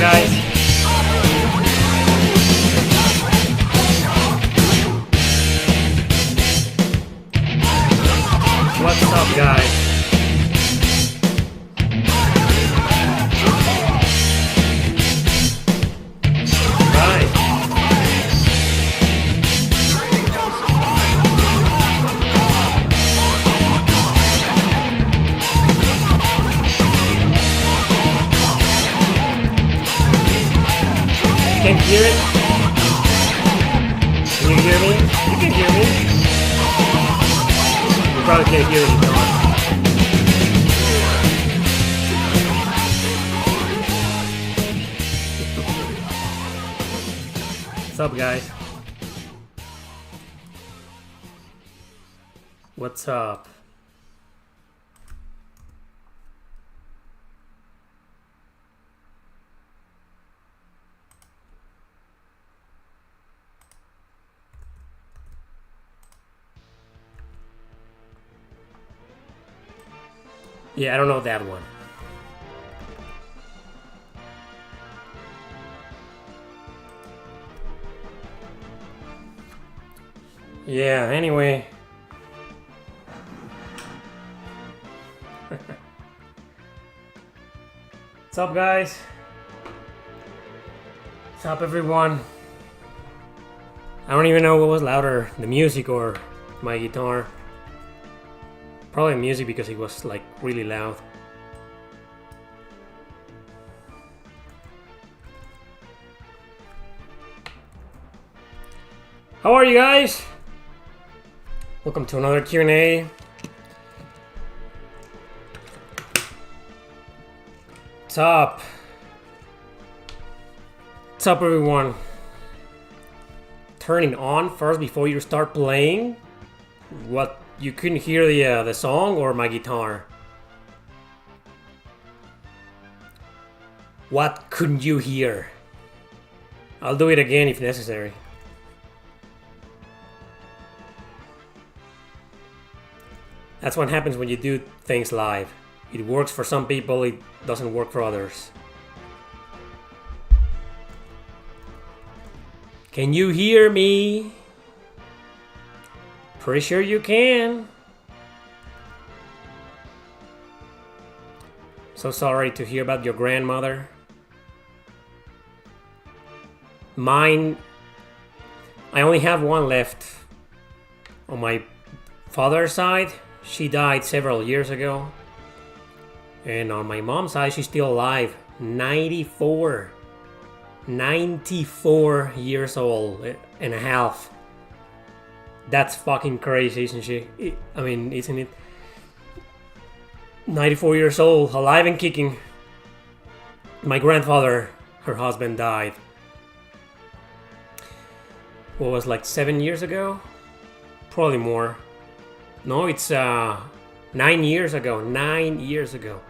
guys? What's up, guys? Can you hear it? Can you hear me? You can hear me. You probably can't hear it, What's up, guys? What's up? Yeah, I don't know that one. Yeah, anyway. What's up, guys? What's up, everyone? I don't even know what was louder, the music or my guitar. Probably music because it was like really loud. How are you guys? Welcome to another Q&A. What's up? What's up, everyone? Turning on first before you start playing? What? You couldn't hear the song or my guitar? What couldn't you hear? I'll do it again if necessary. That's what happens when you do things live. It works for some people, it doesn't work for others. Can you hear me? Pretty sure you can. So sorry to hear about your grandmother. Mine, I only have one left. On my father's side, she died several years ago. And on my mom's side, she's still alive. 94. 94 years old and a half. That's fucking crazy, isn't she? I mean, isn't it? 94 years old, alive and kicking. My grandfather, her husband, died. What was like 7 years ago? Probably more. No, it's 9 years ago. 9 years ago.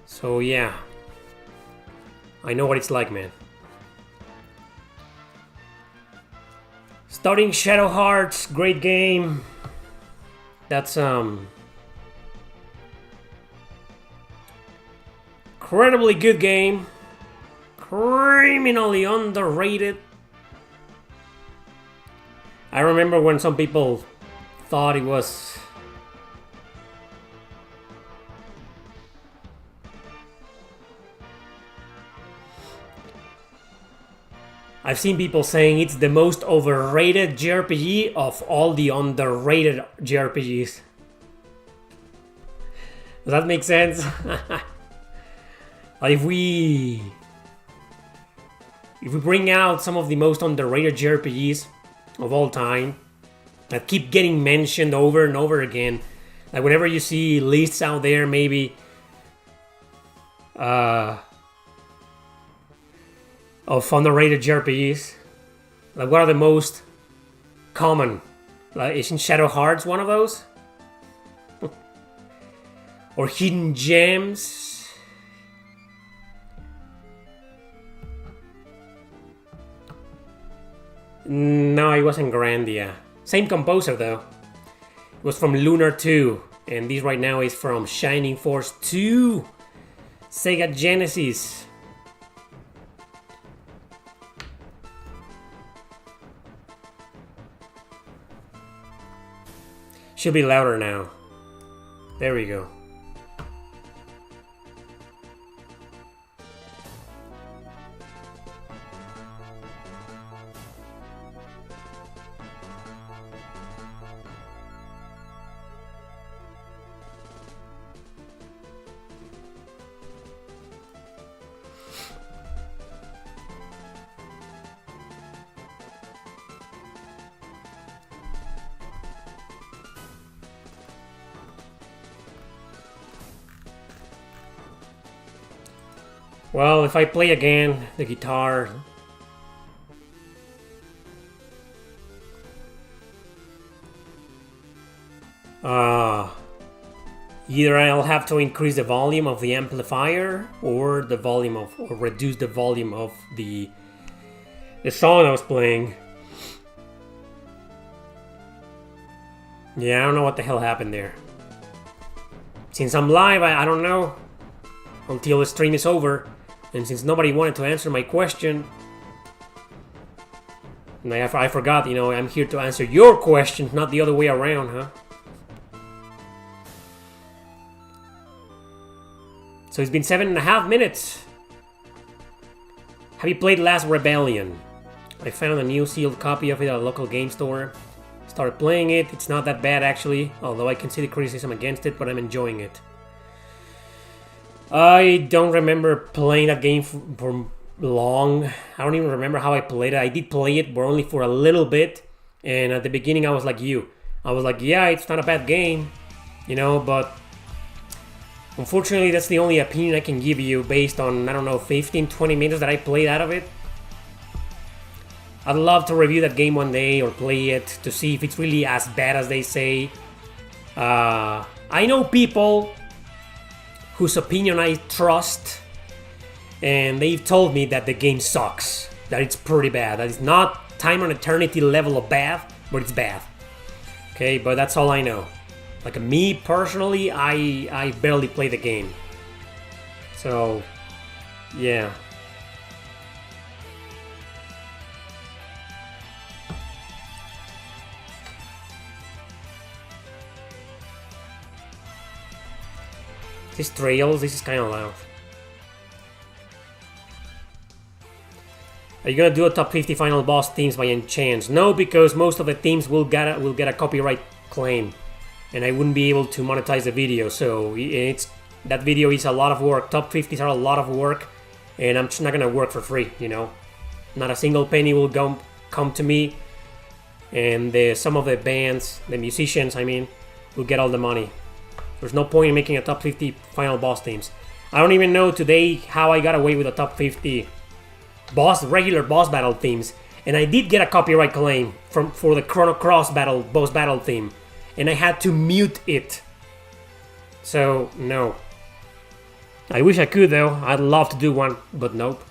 So yeah. I know what it's like, man. Starting Shadow Hearts, great game. That's incredibly good game. Criminally underrated. I remember when some people thought it was I've seen people saying it's the most overrated JRPG of all the underrated JRPGs. Does that make sense? Like if we bring out some of the most underrated JRPGs of all time that keep getting mentioned over and over again, like whenever you see lists out there, maybe of underrated JRPGs, like what are the most common? Like isn't Shadow Hearts one of those? Or Hidden Gems? No, it wasn't Grandia. Same composer though. It was from Lunar 2, and this right now is from Shining Force 2, Sega Genesis. Should be louder now. There we go. Well, if I play again the guitar, either I'll have to increase the volume of the amplifier or the volume of, or reduce the volume of the song I was playing. Yeah, I don't know what the hell happened there. Since I'm live, I don't know until the stream is over. And since nobody wanted to answer my question, and I forgot, you know, I'm here to answer your questions, not the other way around, huh? So it's been 7.5 minutes. Have you played Last Rebellion? I found a new sealed copy of it at a local game store. Started playing it. It's not that bad actually, although I can see the criticism against it, but I'm enjoying it. I don't remember playing that game for long. I don't even remember how I played it. I did play it, but only for a little bit. And at the beginning, I was like you. I was like, yeah, it's not a bad game, you know, but unfortunately, that's the only opinion I can give you based on, I don't know, 15, 20 minutes that I played out of it. I'd love to review that game one day or play it to see if it's really as bad as they say. I know people whose opinion I trust, and they've told me that the game sucks, that it's pretty bad, that it's not Time and Eternity level of bad, but it's bad. Okay, but that's all I know. Like me personally, I barely play the game. So, yeah. These trails, this is kind of loud. Are you gonna do a top 50 final boss themes by any chance? No, because most of the themes will get a copyright claim, and I wouldn't be able to monetize the video. So that video is a lot of work. Top 50s are a lot of work, and I'm just not gonna work for free. You know, not a single penny will come to me, and some of the bands, the musicians, I mean, will get all the money. There's no point in making a top 50 final boss themes. I don't even know today how I got away with the top 50 regular boss battle themes. And I did get a copyright claim for the Chrono Cross boss battle theme. And I had to mute it. So, no. I wish I could though. I'd love to do one, but nope.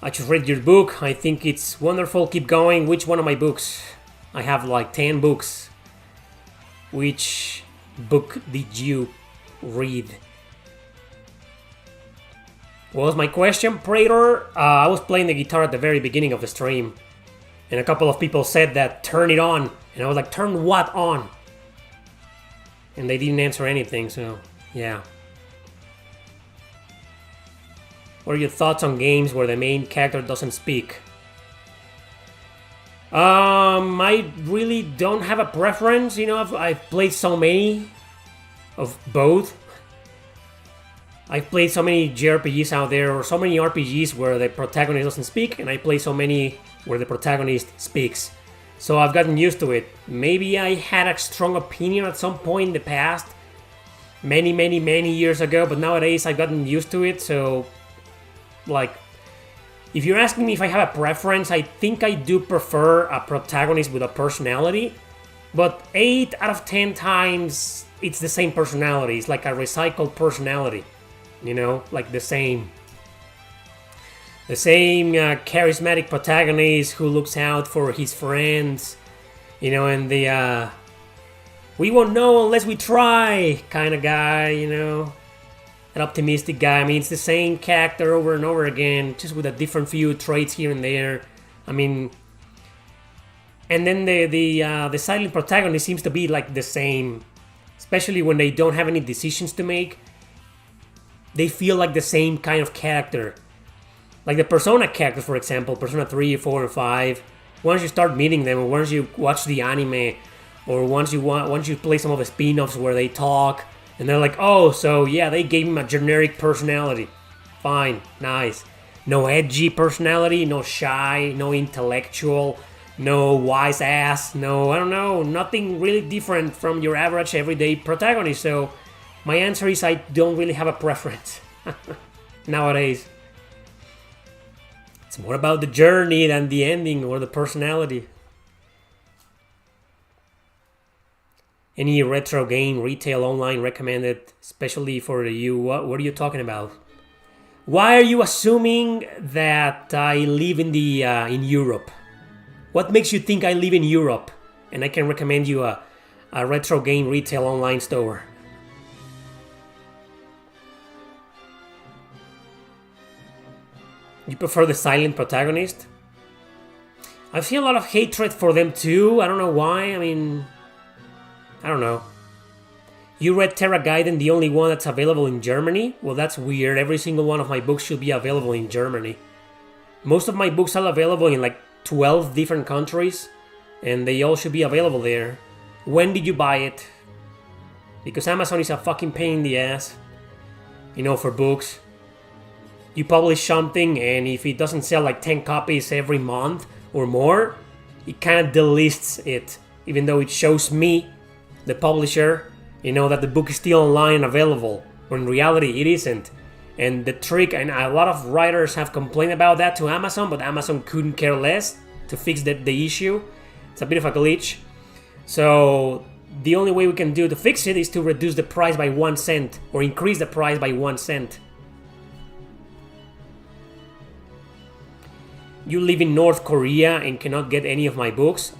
I just read your book. I think it's wonderful. Keep going. Which one of my books? I have like 10 books. Which book did you read? What was my question, Praetor? I was playing the guitar at the very beginning of the stream, and a couple of people said that turn it on, and I was like, turn what on? And they didn't answer anything, so yeah. What are your thoughts on games where the main character doesn't speak? I really don't have a preference, you know, I've played so many of both. I've played so many JRPGs out there, or so many RPGs where the protagonist doesn't speak, and I play so many where the protagonist speaks. So I've gotten used to it. Maybe I had a strong opinion at some point in the past, many years ago, but nowadays I've gotten used to it, so, like, if you're asking me if I have a preference, I think I do prefer a protagonist with a personality, but 8 out of 10 times it's the same personality. It's like a recycled personality, you know, like the same charismatic protagonist who looks out for his friends, you know, and the we won't know unless we try kind of guy, you know. An optimistic guy. I mean, it's the same character over and over again, just with a different few traits here and there. I mean, And then the silent protagonist seems to be like the same, especially when they don't have any decisions to make. They feel like the same kind of character. Like the Persona characters, for example, Persona 3, 4, and 5. Once you start meeting them, or once you watch the anime, or once you play some of the spin-offs where they talk, and they're like, oh, so yeah, they gave him a generic personality. Fine, nice. No edgy personality, no shy, no intellectual, no wise ass, no, I don't know, nothing really different from your average everyday protagonist. So my answer is I don't really have a preference nowadays. It's more about the journey than the ending or the personality. Any retro game retail online recommended, especially for you? What are you talking about? Why are you assuming that I live in Europe? What makes you think I live in Europe and I can recommend you a retro game retail online store? You prefer the silent protagonist? I feel a lot of hatred for them too. I don't know why. I mean, I don't know. You read Terra Gaiden, the only one that's available in Germany? Well, that's weird. Every single one of my books should be available in Germany. Most of my books are available in like 12 different countries, and they all should be available there. When did you buy it? Because Amazon is a fucking pain in the ass, you know, for books. You publish something, and if it doesn't sell like 10 copies every month or more, it kind of delists it, even though it shows me, the publisher, you know, that the book is still online and available, when in reality it isn't. And the trick, and a lot of writers have complained about that to Amazon, but Amazon couldn't care less to fix the issue. It's a bit of a glitch. So the only way we can do to fix it is to reduce the price by 1 cent, or increase the price by 1 cent. You live in North Korea and cannot get any of my books?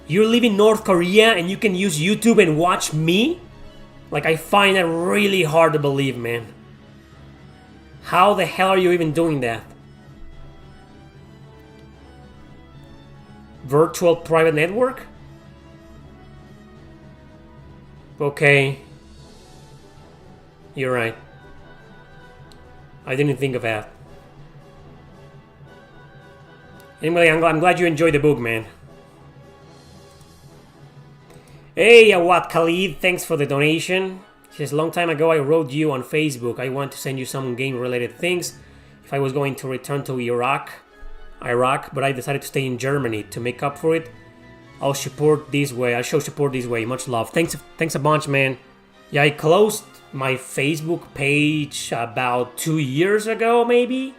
You live in North Korea and you can use YouTube and watch me? Like, I find that really hard to believe, man. How the hell are you even doing that? Virtual private network? Okay. You're right. I didn't think of that. Anyway, I'm glad you enjoyed the book, man. Hey, Awad Khalid, thanks for the donation. He says, long time ago I wrote you on Facebook. I want to send you some game-related things. If I was going to return to Iraq, but I decided to stay in Germany to make up for it. I'll show support this way. Much love. Thanks a bunch, man. Yeah, I closed my Facebook page about 2 years ago, maybe?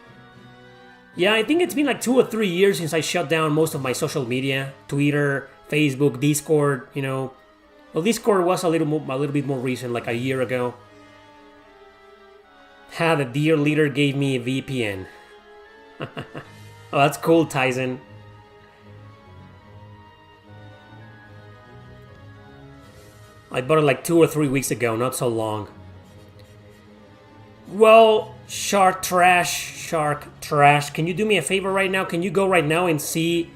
Yeah, I think it's been like 2 or 3 years since I shut down most of my social media. Twitter, Facebook, Discord, you know. Well, Discord was a little bit more recent, like a year ago. The dear leader gave me a VPN. Oh, that's cool, Tyson. I bought it like 2 or 3 weeks ago, not so long. Well, Shark Trash, can you do me a favor right now? Can you go right now and see?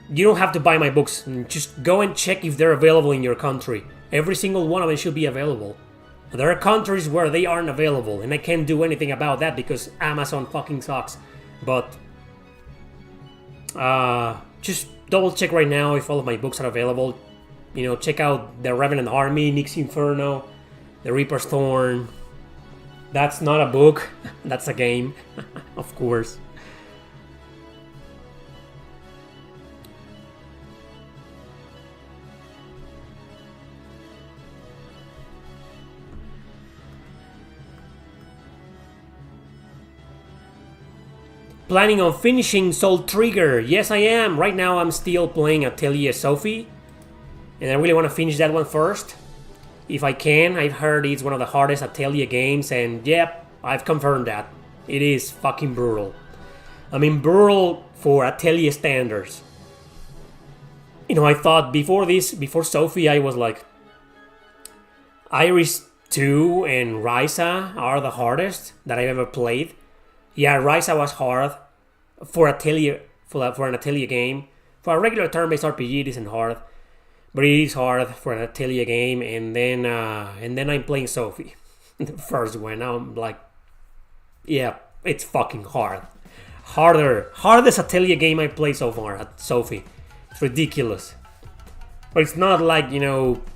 You don't have to buy my books. Just go and check if they're available in your country. Every single one of them should be available. There are countries where they aren't available, and I can't do anything about that because Amazon fucking sucks. But just double check right now if all of my books are available. You know, check out The Revenant Army, Nyx Inferno, The Reaper's Thorn. That's not a book, that's a game, of course. Planning on finishing Soul Trigger? Yes, I am. Right now I'm still playing Atelier Sophie, and I really want to finish that one first. If I can. I've heard it's one of the hardest Atelier games, and yep, I've confirmed that. It is fucking brutal. I mean, brutal for Atelier standards. You know, I thought before Sophie, I was like, Iris 2 and Risa are the hardest that I've ever played. Yeah, Risa was hard. for an Atelier game. For a regular turn-based RPG, it isn't hard, but it is hard for an Atelier game. And then I'm playing Sophie, the first one. Now I'm like, yeah, it's fucking hard. Hardest Atelier game I played so far at Sophie. It's ridiculous. But it's not like,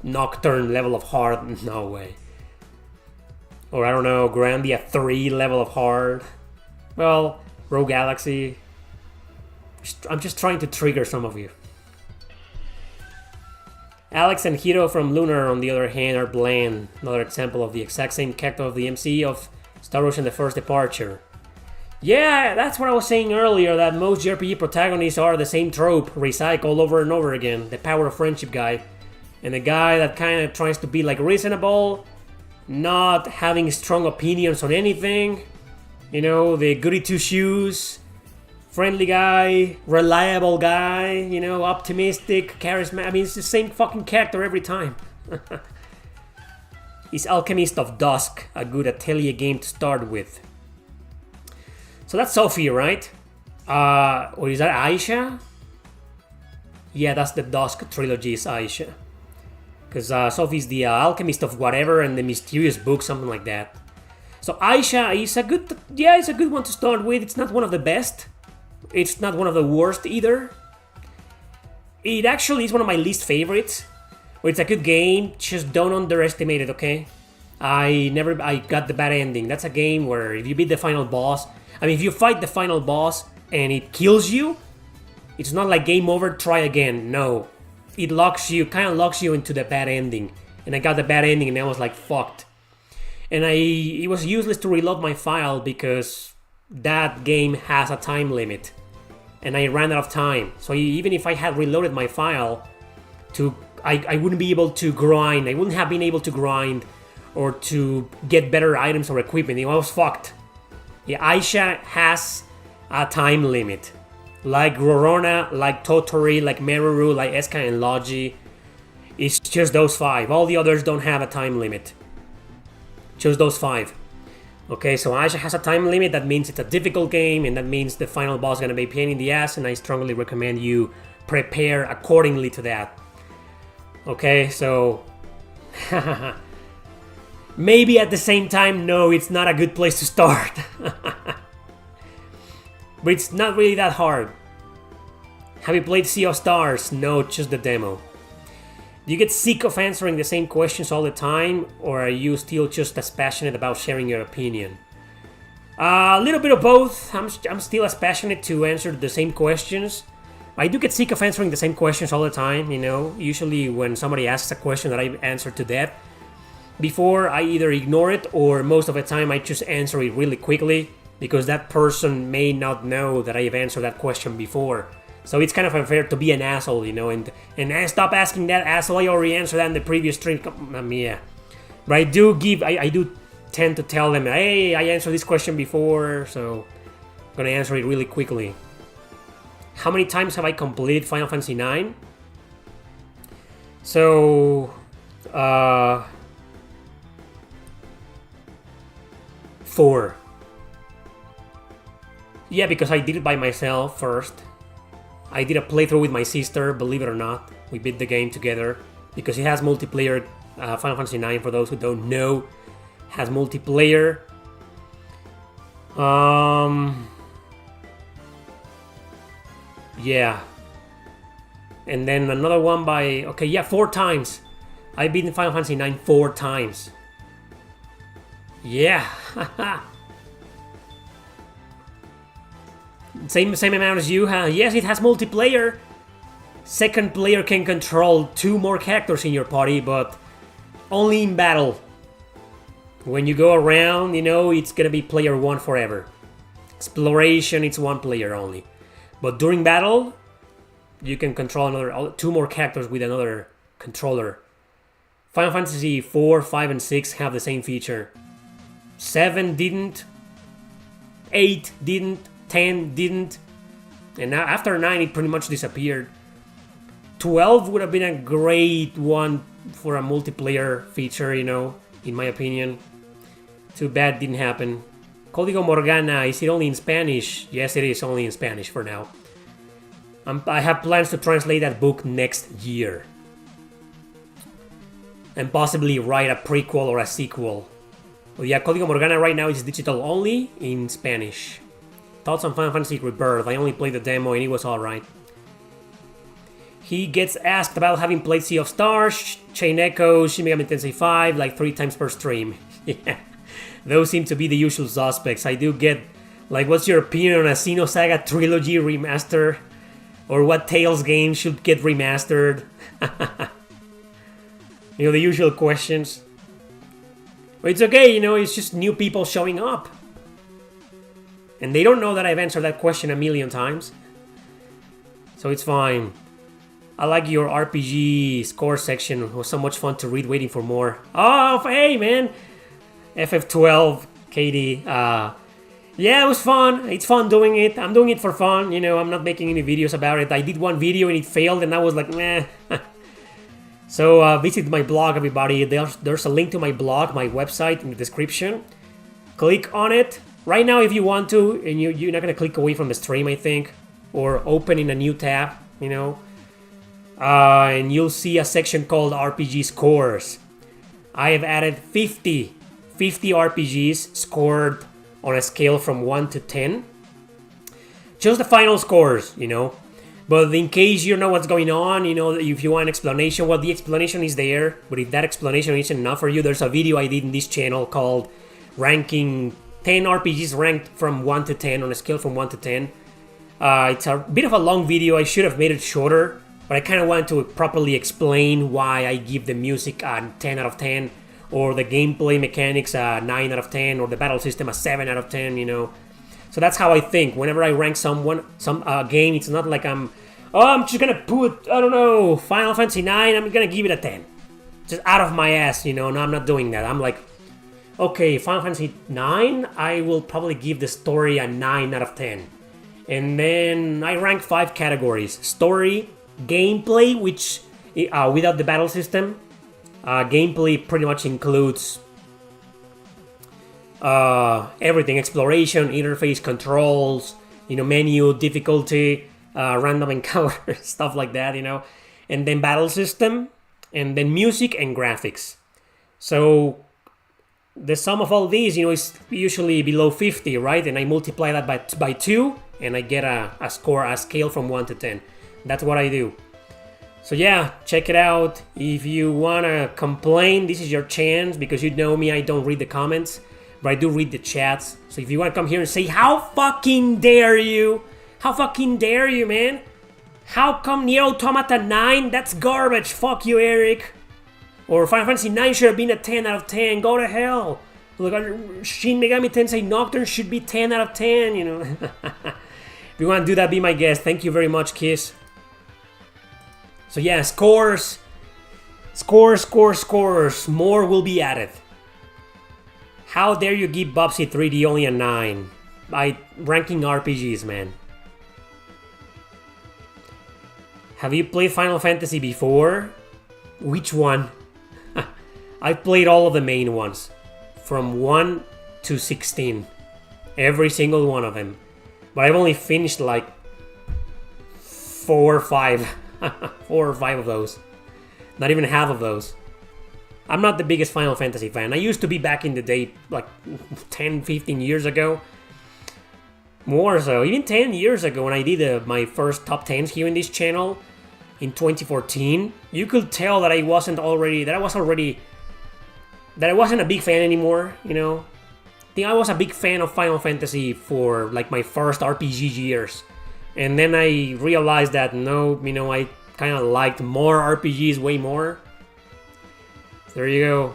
Nocturne level of hard. No way. Or I don't know, Grandia 3 level of hard. Well, Rogue Galaxy. I'm just trying to trigger some of you. Alex and Hiro from Lunar, on the other hand, are bland. Another example of the exact same character of the MC of Star Ocean: The First Departure. Yeah, that's what I was saying earlier, that most JRPG protagonists are the same trope, recycled over and over again. The power of friendship guy. And the guy that kind of tries to be like reasonable, not having strong opinions on anything. The goody two-shoes, friendly guy, reliable guy, optimistic, charismatic. I mean, it's the same fucking character every time. Is Alchemist of Dusk a good Atelier game to start with? So that's Sophie, right? Or is that Aisha? Yeah, that's the Dusk trilogy, is Aisha. Because Sophie's the Alchemist of whatever and the Mysterious Book, something like that. So Aisha is it's a good one to start with. It's not one of the best. It's not one of the worst either. It actually is one of my least favorites. It's a good game, just don't underestimate it, okay? I got the bad ending. That's a game where if you beat the final boss, if you fight the final boss and it kills you, it's not like game over, try again. No. It kind of locks you into the bad ending. And I got the bad ending and I was like, fucked. And it was useless to reload my file because that game has a time limit. And I ran out of time. So even if I had reloaded my file, I wouldn't be able to grind. I wouldn't have been able to grind or to get better items or equipment. I was fucked. Yeah, Aisha has a time limit. Like Rorona, like Totori, like Meruru, like Eska and Logi. It's just those 5. All the others don't have a time limit. Just those 5. Okay, so Aisha has a time limit. That means it's a difficult game, and that means the final boss is going to be a pain in the ass, and I strongly recommend you prepare accordingly to that. Okay, so... maybe at the same time, no, it's not a good place to start. But it's not really that hard. Have you played Sea of Stars? No, just the demo. Do you get sick of answering the same questions all the time, or are you still just as passionate about sharing your opinion? A little bit of both. I'm still as passionate to answer the same questions. I do get sick of answering the same questions all the time, Usually when somebody asks a question that I answer to death, before I either ignore it or most of the time I just answer it really quickly because that person may not know that I have answered that question before. So it's kind of unfair to be an asshole, and stop asking that asshole. I already answered that in the previous stream. Yeah. But I do tend to tell them, hey, I answered this question before, so I'm gonna answer it really quickly. How many times have I completed Final Fantasy IX? So, 4. Yeah, because I did it by myself first. I did a playthrough with my sister, believe it or not. We beat the game together because it has multiplayer. Final Fantasy IX, for those who don't know, has multiplayer. Yeah. And then another one 4 times. I've beaten Final Fantasy IX 4 times. Yeah. Same amount as you, huh? Yes, it has multiplayer. Second player can control 2 more characters in your party, but only in battle. When you go around, it's gonna be player 1 forever. Exploration, it's 1 player only. But during battle, you can control 2 more characters with another controller. Final Fantasy 4, 5, and 6 have the same feature. 7 didn't. 8 didn't. 10 didn't. And now after 9, it pretty much disappeared. 12 would have been a great one for a multiplayer feature, in my opinion. Too bad it didn't happen. Código Morgana, is it only in Spanish? Yes, it is only in Spanish for now. I have plans to translate that book next year. And possibly write a prequel or a sequel. But yeah, Código Morgana right now is digital only in Spanish. Thoughts on Final Fantasy Rebirth? I only played the demo and it was alright. He gets asked about having played Sea of Stars, Chain Echo, Shin Megami Tensei 5 like 3 times per stream. Yeah, those seem to be the usual suspects. I do get, like, what's your opinion on a Xenosaga Trilogy remaster? Or what Tales game should get remastered? You know, the usual questions. But it's okay, you know, it's just new people showing up. And they don't know that I've answered that question a million times. So it's fine. I like your RPG score section. It was so much fun to read, waiting for more. Oh, hey, man. FF12, KD. Yeah, it was fun. It's fun doing it. I'm doing it for fun. You know, I'm not making any videos about it. I did one video and it failed and I was like, meh. So visit my blog, everybody. There's a link to my blog, my website in the description. Click on it. Right now, if you want to, and you're not going to click away from the stream, I think. Or open in a new tab, you know. And you'll see a section called RPG Scores. I have added 50 RPGs scored on a scale from 1 to 10. Just the final scores, you know. But in case you know what's going on, you know, if you want an explanation, well, the explanation is there. But if that explanation isn't enough for you, there's a video I did in this channel called ranking 10 RPGs ranked from 1 to 10 on a scale from 1 to 10. It's a bit of a long video. I should have made it shorter. But I kind of want to properly explain why I give the music a 10 out of 10. Or the gameplay mechanics a 9 out of 10. Or the battle system a 7 out of 10, you know. So that's how I think. Whenever I rank some game, it's not like I'm just gonna put, I don't know, Final Fantasy 9, I'm gonna give it a 10. Just out of my ass, you know. No, I'm not doing that. I'm like, okay, Final Fantasy 9, I will probably give the story a 9 out of 10. And then I rank 5 categories. Story, gameplay, which, without the battle system, gameplay pretty much includes everything: exploration, interface, controls, you know, menu, difficulty, random encounters, stuff like that, you know. And then battle system, and then music and graphics. So the sum of all these, you know, is usually below 50, right? And I multiply that by 2, and I get a score, a scale from 1 to 10. That's what I do. So yeah, check it out. If you wanna complain, this is your chance, because you know me, I don't read the comments. But I do read the chats. So if you want to come here and say, how fucking dare you? How fucking dare you, man? How come Nier Automata 9? That's garbage. Fuck you, Erick. Or Final Fantasy 9 should have been a 10 out of 10. Go to hell. Look, Shin Megami Tensei Nocturne should be 10 out of 10, you know. If you want to do that, be my guest. Thank you very much, Kiss. So yeah, scores. Scores. More will be added. How dare you give Bubsy 3D only a 9? By ranking RPGs, man. Have you played Final Fantasy before? Which one? I've played all of the main ones. From 1 to 16. Every single one of them. But I've only finished like 4 or 5. 4 or 5 of those. Not even half of those. I'm not the biggest Final Fantasy fan. I used to be back in the day, like 10, 15 years ago. More so, even 10 years ago when I did my first top 10s here in this channel in 2014. You could tell that I wasn't a big fan anymore, you know. I think I was a big fan of Final Fantasy for like my first RPG years. And then I realized that no, you know, I kind of liked more RPGs way more. There you go.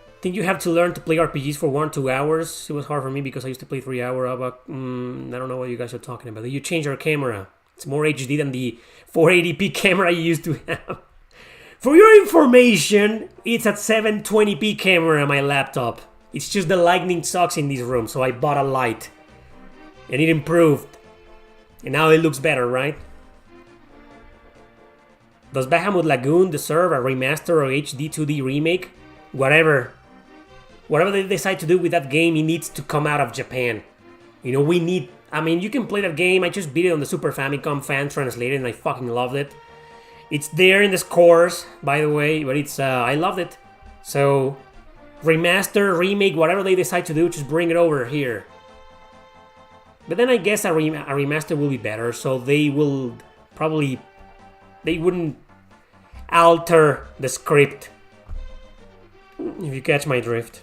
I think you have to learn to play RPGs for 1 or 2 hours. It was hard for me because I used to play 3 hour. But I don't know what you guys are talking about. You change your camera. It's more HD than the 480p camera you used to have. For your information, it's at 720p camera on my laptop. It's just the lightning sucks in this room, so I bought a light. And it improved. And now it looks better, right? Does Bahamut Lagoon deserve a remaster or HD 2D remake? Whatever. whatever they decide to do with that game, it needs to come out of Japan. You know, we need... I mean, you can play that game. I just beat it on the Super Famicom fan translated, and I fucking loved it. It's there in the scores, by the way, but it's... I loved it. So, remaster, remake, whatever they decide to do, just bring it over here. But then I guess a remaster will be better, so they will probably... They wouldn't alter the script, if you catch my drift.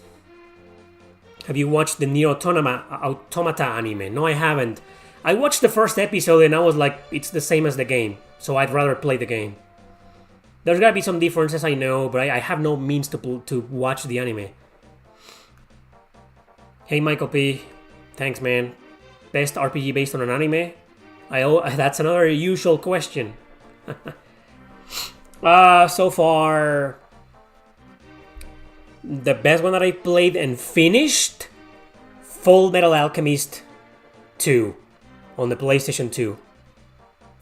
Have you watched the Nier Automata anime? No, I haven't. I watched the first episode and I was like, it's the same as the game, so I'd rather play the game. There's gotta be some differences, I know, but I have no means to watch the anime. Hey Michael P, thanks man. Best RPG based on an anime? That's another usual question. So far, the best one that I played and finished, Full Metal Alchemist 2 on the PlayStation 2.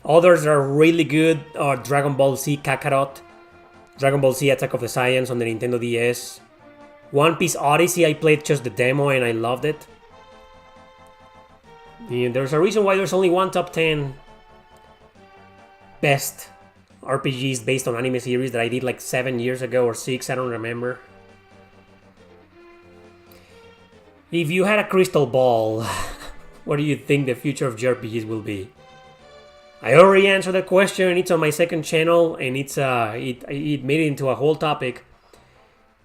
Others are really good are Dragon Ball Z Kakarot, Dragon Ball Z Attack of the Saiyans on the Nintendo DS. One Piece Odyssey, I played just the demo and I loved it. Yeah, there's a reason why there's only one top 10 best RPGs based on anime series that I did like 7 years ago or 6, I don't remember. If you had a crystal ball, what do you think the future of JRPGs will be? I already answered that question. It's on my second channel, and it made it into a whole topic.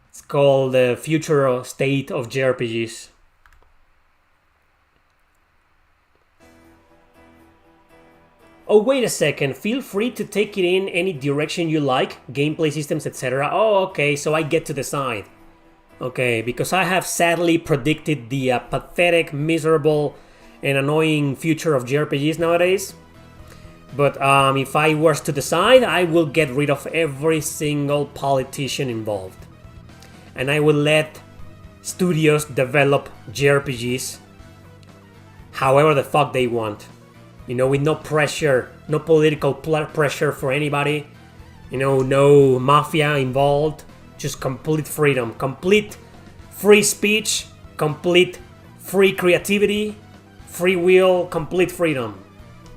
It's called the future state of JRPGs. Oh, wait a second. Feel free to take it in any direction you like, gameplay systems, etc. Oh, okay, so I get to decide. Okay, because I have sadly predicted the pathetic, miserable, and annoying future of JRPGs nowadays. But if I was to decide, I will get rid of every single politician involved. And I will let studios develop JRPGs however the fuck they want. You know, with no pressure, no political pressure for anybody. You know, no mafia involved. Just complete freedom, complete free speech, complete free creativity, free will, complete freedom.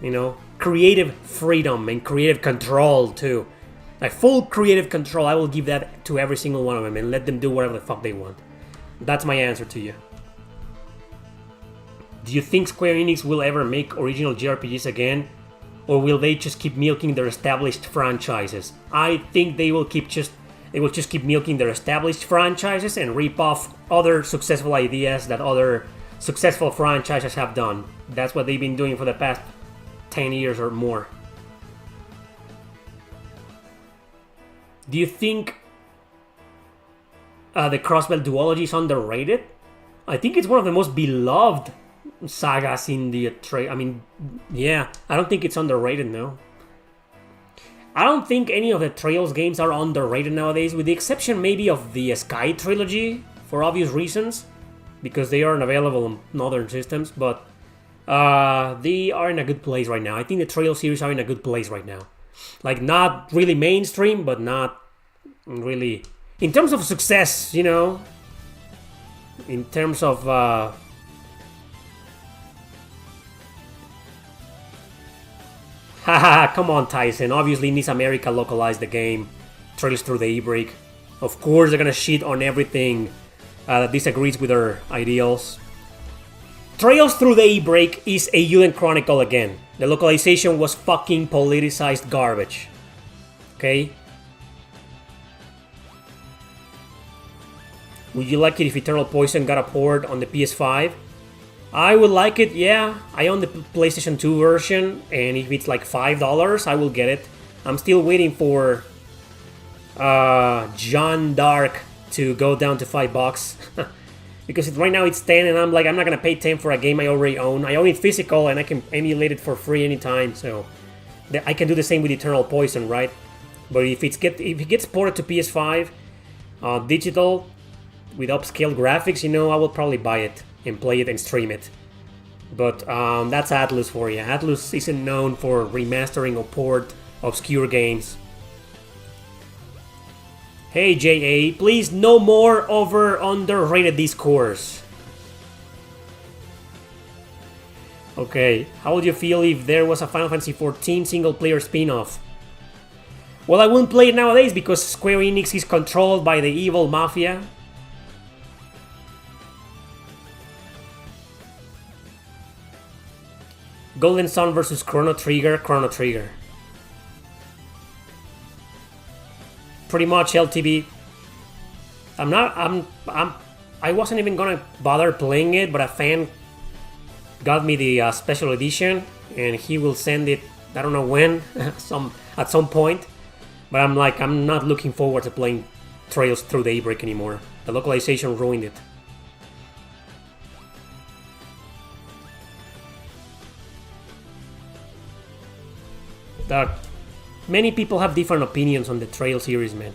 You know, creative freedom and creative control too. Like full creative control, I will give that to every single one of them and let them do whatever the fuck they want. That's my answer to you. Do you think Square Enix will ever make original JRPGs again? Or will they just keep milking their established franchises? I think they will just keep milking their established franchises and rip off other successful ideas that other successful franchises have done. That's what they've been doing for the past 10 years or more. Do you think the Crossbell duology is underrated? I think it's one of the most beloved sagas in the I mean, yeah, I don't think it's underrated, no. I don't think any of the Trails games are underrated nowadays, with the exception maybe of the Sky trilogy, for obvious reasons, because they aren't available on modern systems, but they are in a good place right now. I think the Trail series are in a good place right now. Like, not really mainstream, but not really... In terms of success, you know, in terms of... Haha, come on Tyson, obviously Miss America localized the game, Trails through the E-Break. Of course they're gonna shit on everything that disagrees with their ideals. Trails through the E-Break is a Yuden Chronicle again. The localization was fucking politicized garbage. Okay? Would you like it if Eternal Poison got a port on the PS5? I would like it, yeah. I own the PlayStation 2 version, and if it's like $5, I will get it. I'm still waiting for John Dark to go down to $5. Because right now it's 10, and I'm like, I'm not gonna pay 10 for a game I already own. I own it physical, and I can emulate it for free anytime, so... I can do the same with Eternal Poison, right? But if it gets ported to PS5, digital, with upscaled graphics, you know, I will probably buy it and play it and stream it. But that's Atlus for you. Atlus isn't known for remastering or port obscure games. Hey JA, please no more over underrated discourse. Okay, how would you feel if there was a Final Fantasy XIV single player spin-off? Well, I wouldn't play it nowadays because Square Enix is controlled by the evil mafia. Golden Sun versus Chrono Trigger, Chrono Trigger. Pretty much LTV. I wasn't even gonna bother playing it, but a fan got me the special edition, and he will send it, I don't know when, at some point. But I'm not looking forward to playing Trails Through Daybreak anymore. The localization ruined it. Many people have different opinions on the Trail series, man.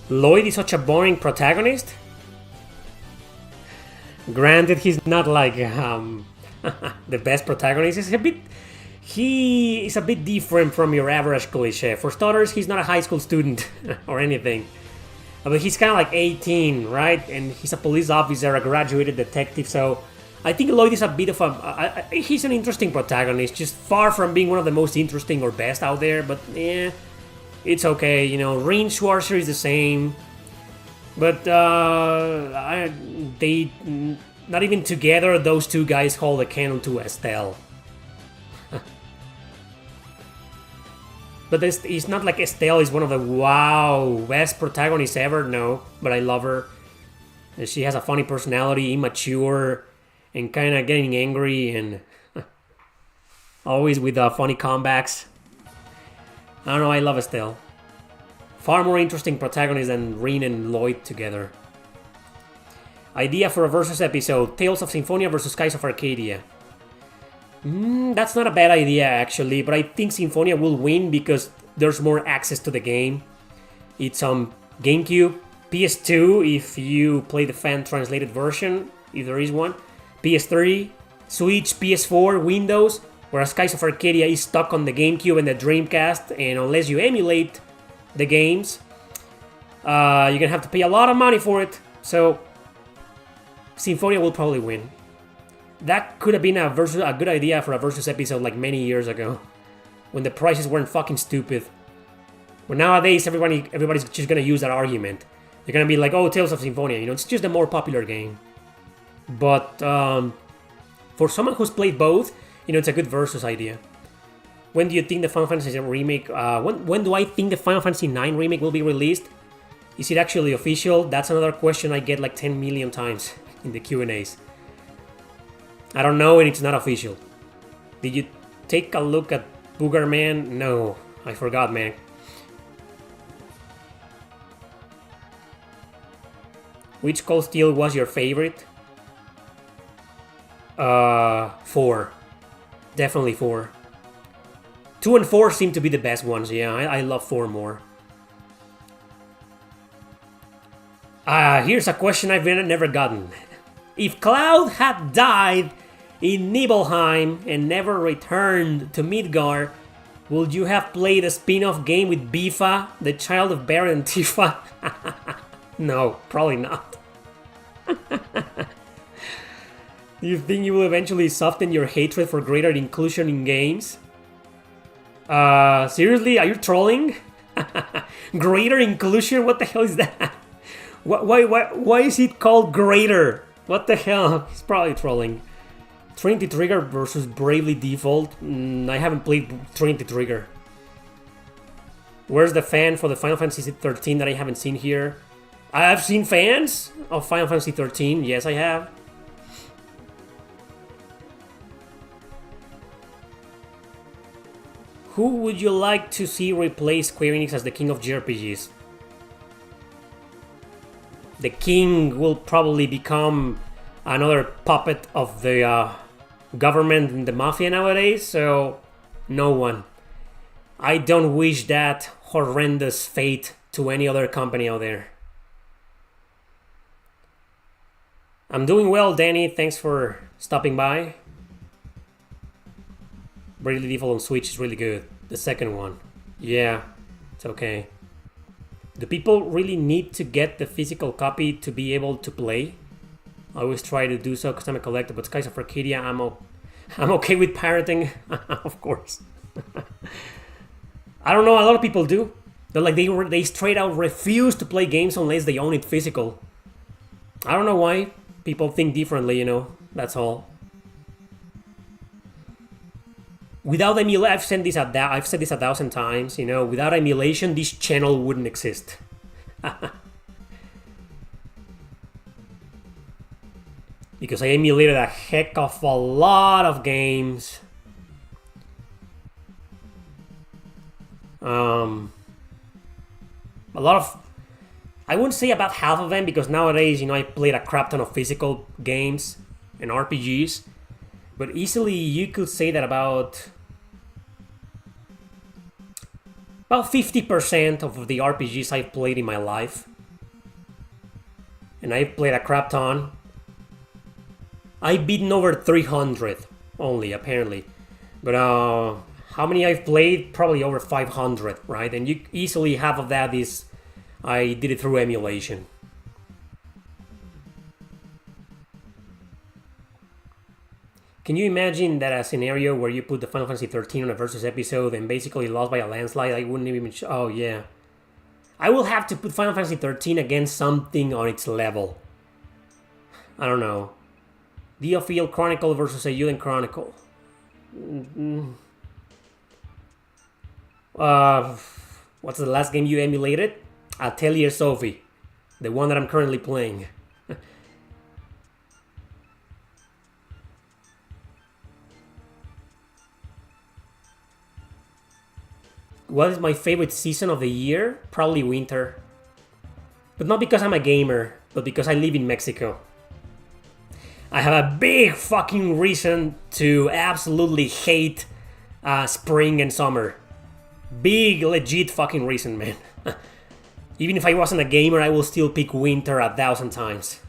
Lloyd is such a boring protagonist. Granted, he's not like the best protagonist. He is a bit different from your average cliché. For starters, he's not a high school student or anything. But he's kind of like 18, right? And he's a police officer, a graduated detective. So I think Lloyd is a bit of he's an interesting protagonist. Just far from being one of the most interesting or best out there. But yeah, it's okay. You know, Rean Schwarzer is the same. But they, not even together, those two guys hold a candle to Estelle. But it's not like Estelle is one of the best protagonists ever, no. But I love her. She has a funny personality, immature, and kind of getting angry, and always with funny comebacks. I don't know, I love Estelle. Far more interesting protagonist than Rean and Lloyd together. Idea for a versus episode: Tales of Symphonia versus Skies of Arcadia. That's not a bad idea, actually, but I think Symphonia will win because there's more access to the game. It's on GameCube, PS2 if you play the fan-translated version, if there is one, PS3, Switch, PS4, Windows, whereas Skies of Arcadia is stuck on the GameCube and the Dreamcast, and unless you emulate the games, you're gonna have to pay a lot of money for it, so Symphonia will probably win. That could have been a good idea for a versus episode like many years ago, when the prices weren't fucking stupid. But nowadays, everybody's just gonna use that argument. They're gonna be like, "Oh, Tales of Symphonia, you know, it's just a more popular game." But for someone who's played both, you know, it's a good versus idea. When do you think the Final Fantasy remake? When do I think the Final Fantasy IX remake will be released? Is it actually official? That's another question I get like 10 million times in the Q&As. I don't know, and it's not official. Did you take a look at Booger Man? No, I forgot, man. Which Cold Steel was your favorite? 4. Definitely 4. 2 and 4 seem to be the best ones, yeah, I love 4 more. Here's a question I've never gotten. If Cloud had died in Nibelheim and never returned to Midgar, would you have played a spin-off game with Bifa, the child of Baron and Tifa? No, probably not. Do you think you will eventually soften your hatred for greater inclusion in games? Seriously? Are you trolling? Greater inclusion? What the hell is that? Why is it called greater? What the hell? He's probably trolling. Trinity Trigger versus Bravely Default. I haven't played Trinity Trigger. Where's the fan for the Final Fantasy 13 that I haven't seen here? I've seen fans of Final Fantasy 13. Yes, I have. Who would you like to see replace Square Enix as the king of JRPGs? The king will probably become another puppet of the government and the mafia nowadays, so no one. I don't wish that horrendous fate to any other company out there. I'm doing well, Danny. Thanks for stopping by. Bravely Default on Switch is really good. The second one. Yeah, it's okay. Do people really need to get the physical copy to be able to play? I always try to do so because I'm a collector, but Skies of Arcadia, I'm okay with pirating, of course. I don't know, a lot of people do. They're like, they straight out refuse to play games unless they own it physical. I don't know why. People think differently, you know, that's all. Without emulation, I've said this 1,000 times, you know, without emulation, this channel wouldn't exist. Because I emulated a heck of a lot of games. A lot of... I wouldn't say about half of them, because nowadays, you know, I played a crap ton of physical games and RPGs. But easily, you could say that about 50% of the RPGs I've played in my life. And I've played a crap ton. I've beaten over 300 only, apparently. But how many I've played? Probably over 500, right? And you easily half of that is I did it through emulation. Can you imagine that a scenario where you put the Final Fantasy 13 on a Versus episode and basically lost by a landslide? I wouldn't even... Oh, yeah. I will have to put Final Fantasy 13 against something on its level. I don't know. Diofield Chronicle versus a Euden Chronicle. What's the last game you emulated? Atelier Sophie. The one that I'm currently playing. What is my favorite season of the year? Probably winter. But not because I'm a gamer, but because I live in Mexico. I have a big fucking reason to absolutely hate spring and summer. Big, legit fucking reason, man. Even if I wasn't a gamer, I will still pick winter 1,000 times.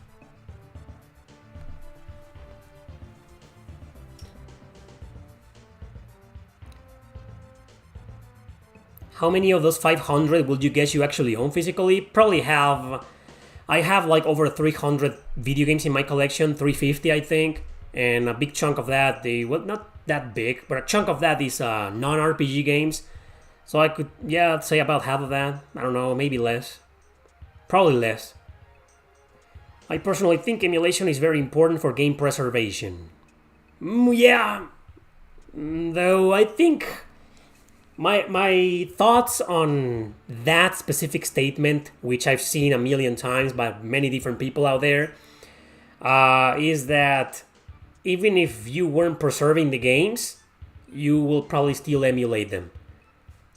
How many of those 500 would you guess you actually own physically? Probably have... I have like over 300 video games in my collection, 350 I think. And a big chunk of that, well, not that big, but a chunk of that is non-RPG games. So I could, yeah, I'd say about half of that. I don't know, maybe less. Probably less. I personally think emulation is very important for game preservation. Yeah. Though I think... My thoughts on that specific statement, which I've seen a million times by many different people out there, is that even if you weren't preserving the games, you will probably still emulate them.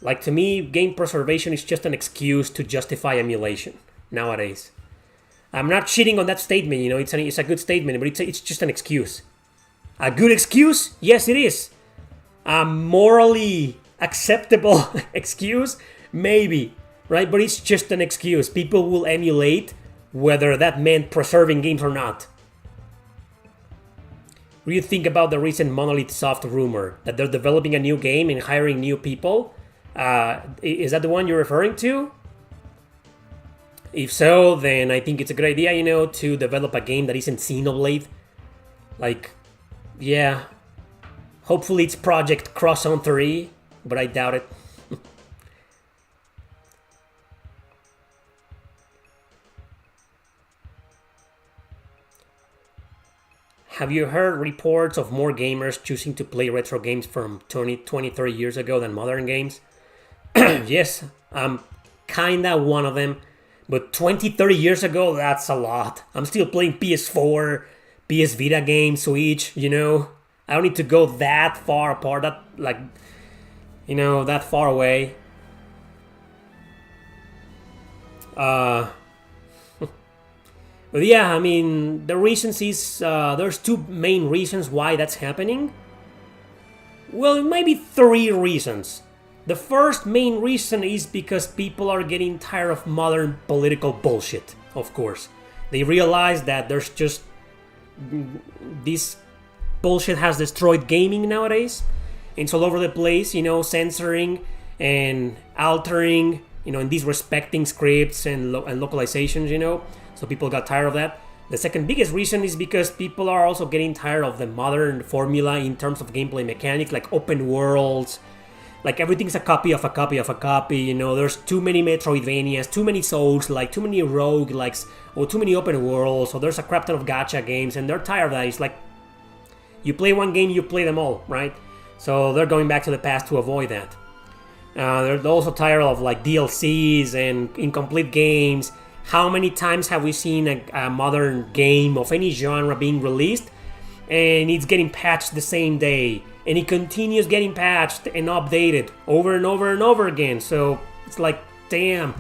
Like, to me, game preservation is just an excuse to justify emulation nowadays. I'm not shitting on that statement, you know, it's a good statement, but it's just an excuse. A good excuse? Yes, it is. A morally acceptable excuse? Maybe, right? But it's just an excuse. People will emulate whether that meant preserving games or not. What do you think about the recent Monolith Soft rumor that they're developing a new game and hiring new people? Is that the one you're referring to? If so, then I think it's a good idea, you know, to develop a game that isn't Xenoblade. Like, yeah. Hopefully it's Project Cross on 3. But I doubt it. Have you heard reports of more gamers choosing to play retro games from 20, 30 years ago than modern games? Yes, I'm kinda one of them. But 20, 30 years ago, that's a lot. I'm still playing PS4, PS Vita games, Switch, you know? I don't need to go that far apart, that far away. But yeah, I mean, the reasons is, there's two main reasons why that's happening. Well, it might be three reasons. The first main reason is because people are getting tired of modern political bullshit, of course. They realize that there's just this bullshit has destroyed gaming nowadays. It's all over the place, you know, censoring and altering, you know, and disrespecting scripts and localizations, you know. So people got tired of that. The second biggest reason is because people are also getting tired of the modern formula in terms of gameplay mechanics, like open worlds. Like everything's a copy of a copy of a copy, you know. There's too many Metroidvanias, too many Souls, like too many roguelikes, or too many open worlds. So there's a crap ton of gacha games, and they're tired of that. It's like you play one game, you play them all, right? So they're going back to the past to avoid that. They're also tired of like DLCs and incomplete games. How many times have we seen a modern game of any genre being released and it's getting patched the same day, and it continues getting patched and updated over and over and over again? So it's like, damn,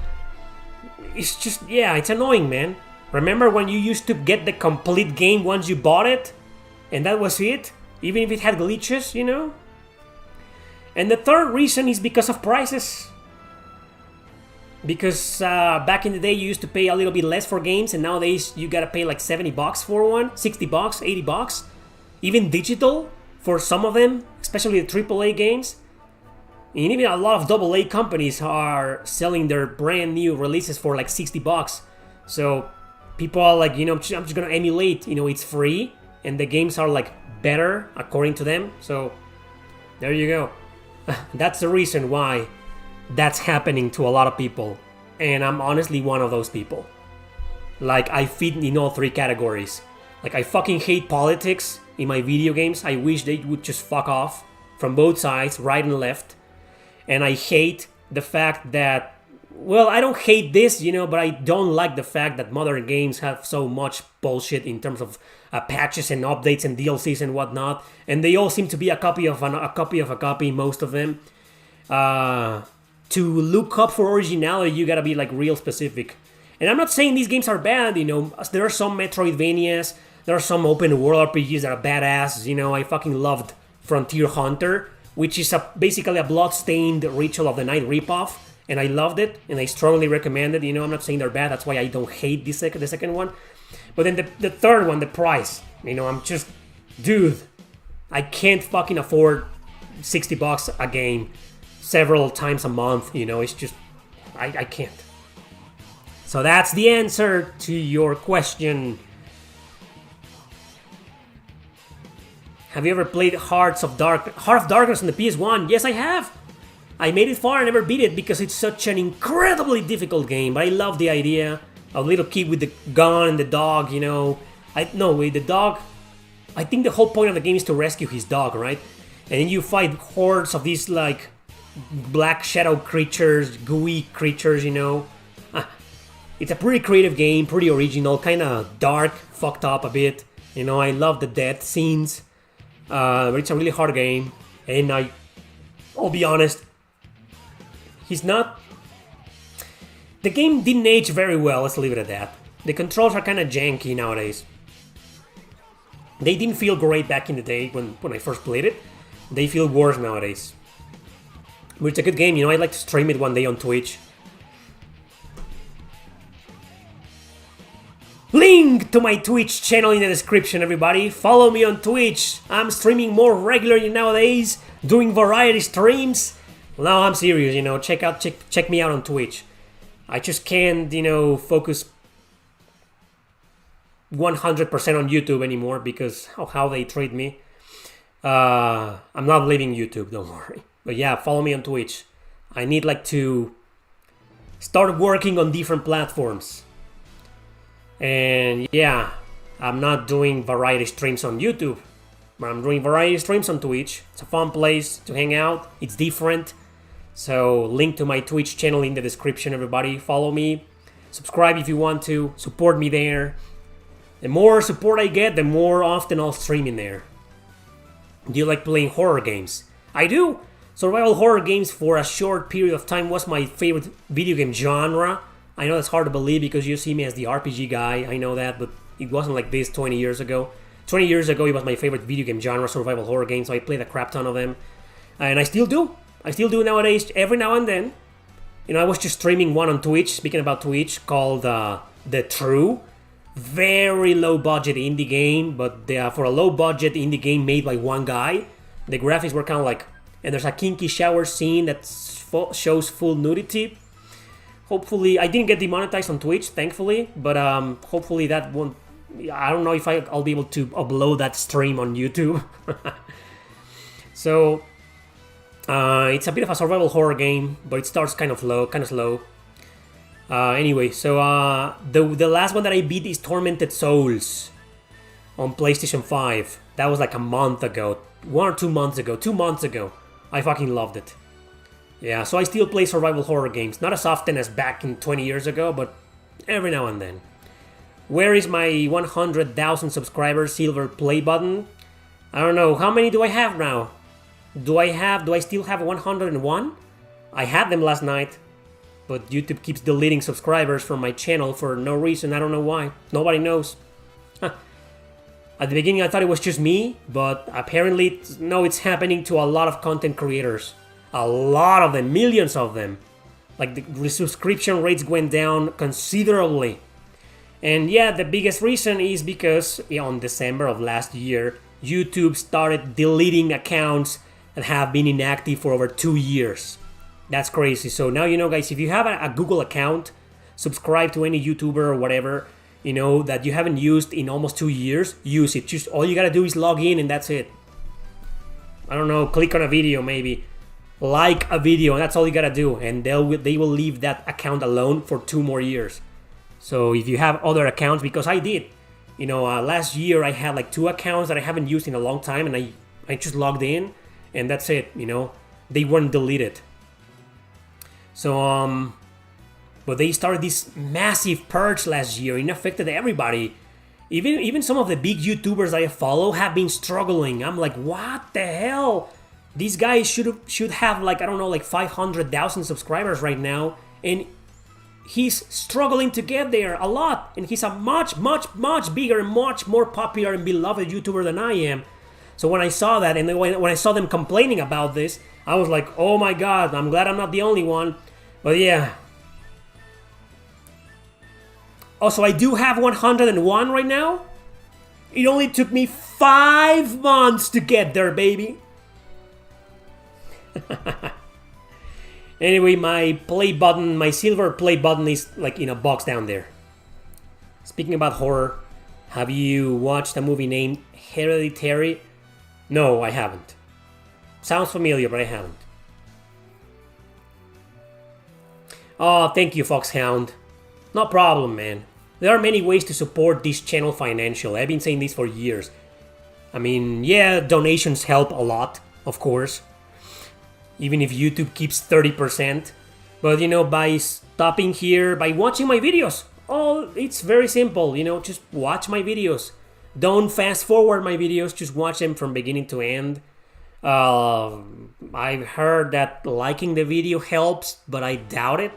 it's just, yeah, it's annoying, man. Remember when you used to get the complete game once you bought it, and that was it, even if it had glitches, you know? And the third reason is because of prices. Because back in the day you used to pay a little bit less for games, and nowadays you gotta pay like $70 for one, $60, $80, even digital for some of them, especially the AAA games. And even a lot of AA companies are selling their brand new releases for like $60. So people are like, you know, I'm just gonna emulate, you know, it's free and the games are like better according to them. So there you go. That's the reason why that's happening to a lot of people, and I'm honestly one of those people. Like, I fit in all three categories. Like, I fucking hate politics in my video games. I wish they would just fuck off from both sides, right and left. And I hate the fact that, well, I don't hate this, you know, but I don't like the fact that modern games have so much bullshit in terms of patches and updates and DLCs and whatnot, and they all seem to be a copy of a copy, most of them. To look up for originality, you gotta be like real specific. And I'm not saying these games are bad, you know. There are some Metroidvanias, there are some open world RPGs that are badass, you know. I fucking loved Frontier Hunter, which is basically a blood-stained Ritual of the Night ripoff, and I loved it, and I strongly recommend it. You know, I'm not saying they're bad, that's why I don't hate the second one. But then the third one, the price, you know, I'm just, dude, I can't fucking afford $60 a game several times a month, you know. It's just, I can't. So that's the answer to your question. Have you ever played Heart of Darkness on the PS1? Yes, I have. I made it far and never beat it because it's such an incredibly difficult game. But I love the idea. A little kid with the gun and the dog, you know. With the dog, I think the whole point of the game is to rescue his dog, right? And then you fight hordes of these, like, black shadow creatures, gooey creatures, you know. It's a pretty creative game, pretty original, kind of dark, fucked up a bit. You know, I love the death scenes. But it's a really hard game. And I'll be honest, the game didn't age very well, let's leave it at that. The controls are kind of janky nowadays. They didn't feel great back in the day when I first played it. They feel worse nowadays. But it's a good game, you know. I'd like to stream it one day on Twitch. Link to my Twitch channel in the description, everybody. Follow me on Twitch. I'm streaming more regularly nowadays, doing variety streams. No, I'm serious, you know. Check me out on Twitch. I just can't, you know, focus 100% on YouTube anymore because of how they treat me. I'm not leaving YouTube, don't worry. But yeah, follow me on Twitch. I need to start working on different platforms. And yeah, I'm not doing variety streams on YouTube, but I'm doing variety streams on Twitch. It's a fun place to hang out. It's different. So link to my Twitch channel in the description, everybody. Follow me. Subscribe if you want to. Support me there. The more support I get, the more often I'll stream in there. Do you like playing horror games? I do. Survival horror games for a short period of time was my favorite video game genre. I know that's hard to believe because you see me as the RPG guy. I know that, but it wasn't like this 20 years ago. 20 years ago, it was my favorite video game genre, survival horror games, so I played a crap ton of them. And I still do. I still do nowadays, every now and then. You know, I was just streaming one on Twitch, speaking about Twitch, called The True. very low budget indie game, but for a low budget indie game made by one guy, the graphics were kind of like, and there's a kinky shower scene that shows full nudity. Hopefully, I didn't get demonetized on Twitch, thankfully, but hopefully that won't, I don't know if I'll be able to upload that stream on YouTube. So, it's a bit of a survival horror game, but it starts kind of slow. Anyway, so the last one that I beat is Tormented Souls on PlayStation 5. That was like a month ago. 1 or 2 months ago. 2 months ago. I fucking loved it. Yeah, so I still play survival horror games. Not as often as back in 20 years ago, but every now and then. Where is my 100,000 subscribers silver play button? I don't know. How many do I have now? Do I still have 101? I had them last night. But YouTube keeps deleting subscribers from my channel for no reason. I don't know why. Nobody knows. At the beginning I thought it was just me, but apparently, no, it's happening to a lot of content creators. A lot of them, millions of them. Like the subscription rates went down considerably. And yeah, the biggest reason is because on December of last year, YouTube started deleting accounts that have been inactive for over 2 years. That's crazy. So now you know, guys, if you have a Google account, subscribe to any YouTuber or whatever, you know, that you haven't used in almost 2 years, use it. Just all you gotta do is log in and that's it. I don't know, click on a video maybe. Like a video, and that's all you gotta do. And they will leave that account alone for 2 more years. So if you have other accounts, because I did. You know, last year I had like 2 accounts that I haven't used in a long time, and I just logged in, and that's it, you know. They weren't deleted. So, but they started this massive purge last year, and it affected everybody. Even some of the big YouTubers I follow have been struggling. I'm like, what the hell? These guys should have like, I don't know, like 500,000 subscribers right now, and he's struggling to get there a lot. And he's a much bigger and much more popular and beloved YouTuber than I am. So when I saw that, and then when I saw them complaining about this, I was like, oh my god, I'm glad I'm not the only one. But yeah. Also, I do have 101 right now. It only took me 5 months to get there, baby. Anyway, my play button, my silver play button is like in a box down there. Speaking about horror, have you watched a movie named Hereditary? No, I haven't. Sounds familiar, but I haven't. Oh, thank you, Foxhound. No problem, man. There are many ways to support this channel financially. I've been saying this for years. I mean, yeah, donations help a lot, of course. Even if YouTube keeps 30%. But, you know, by stopping here, by watching my videos. Oh, it's very simple, you know, just watch my videos. Don't fast forward my videos, just watch them from beginning to end. I've heard that liking the video helps, but I doubt it.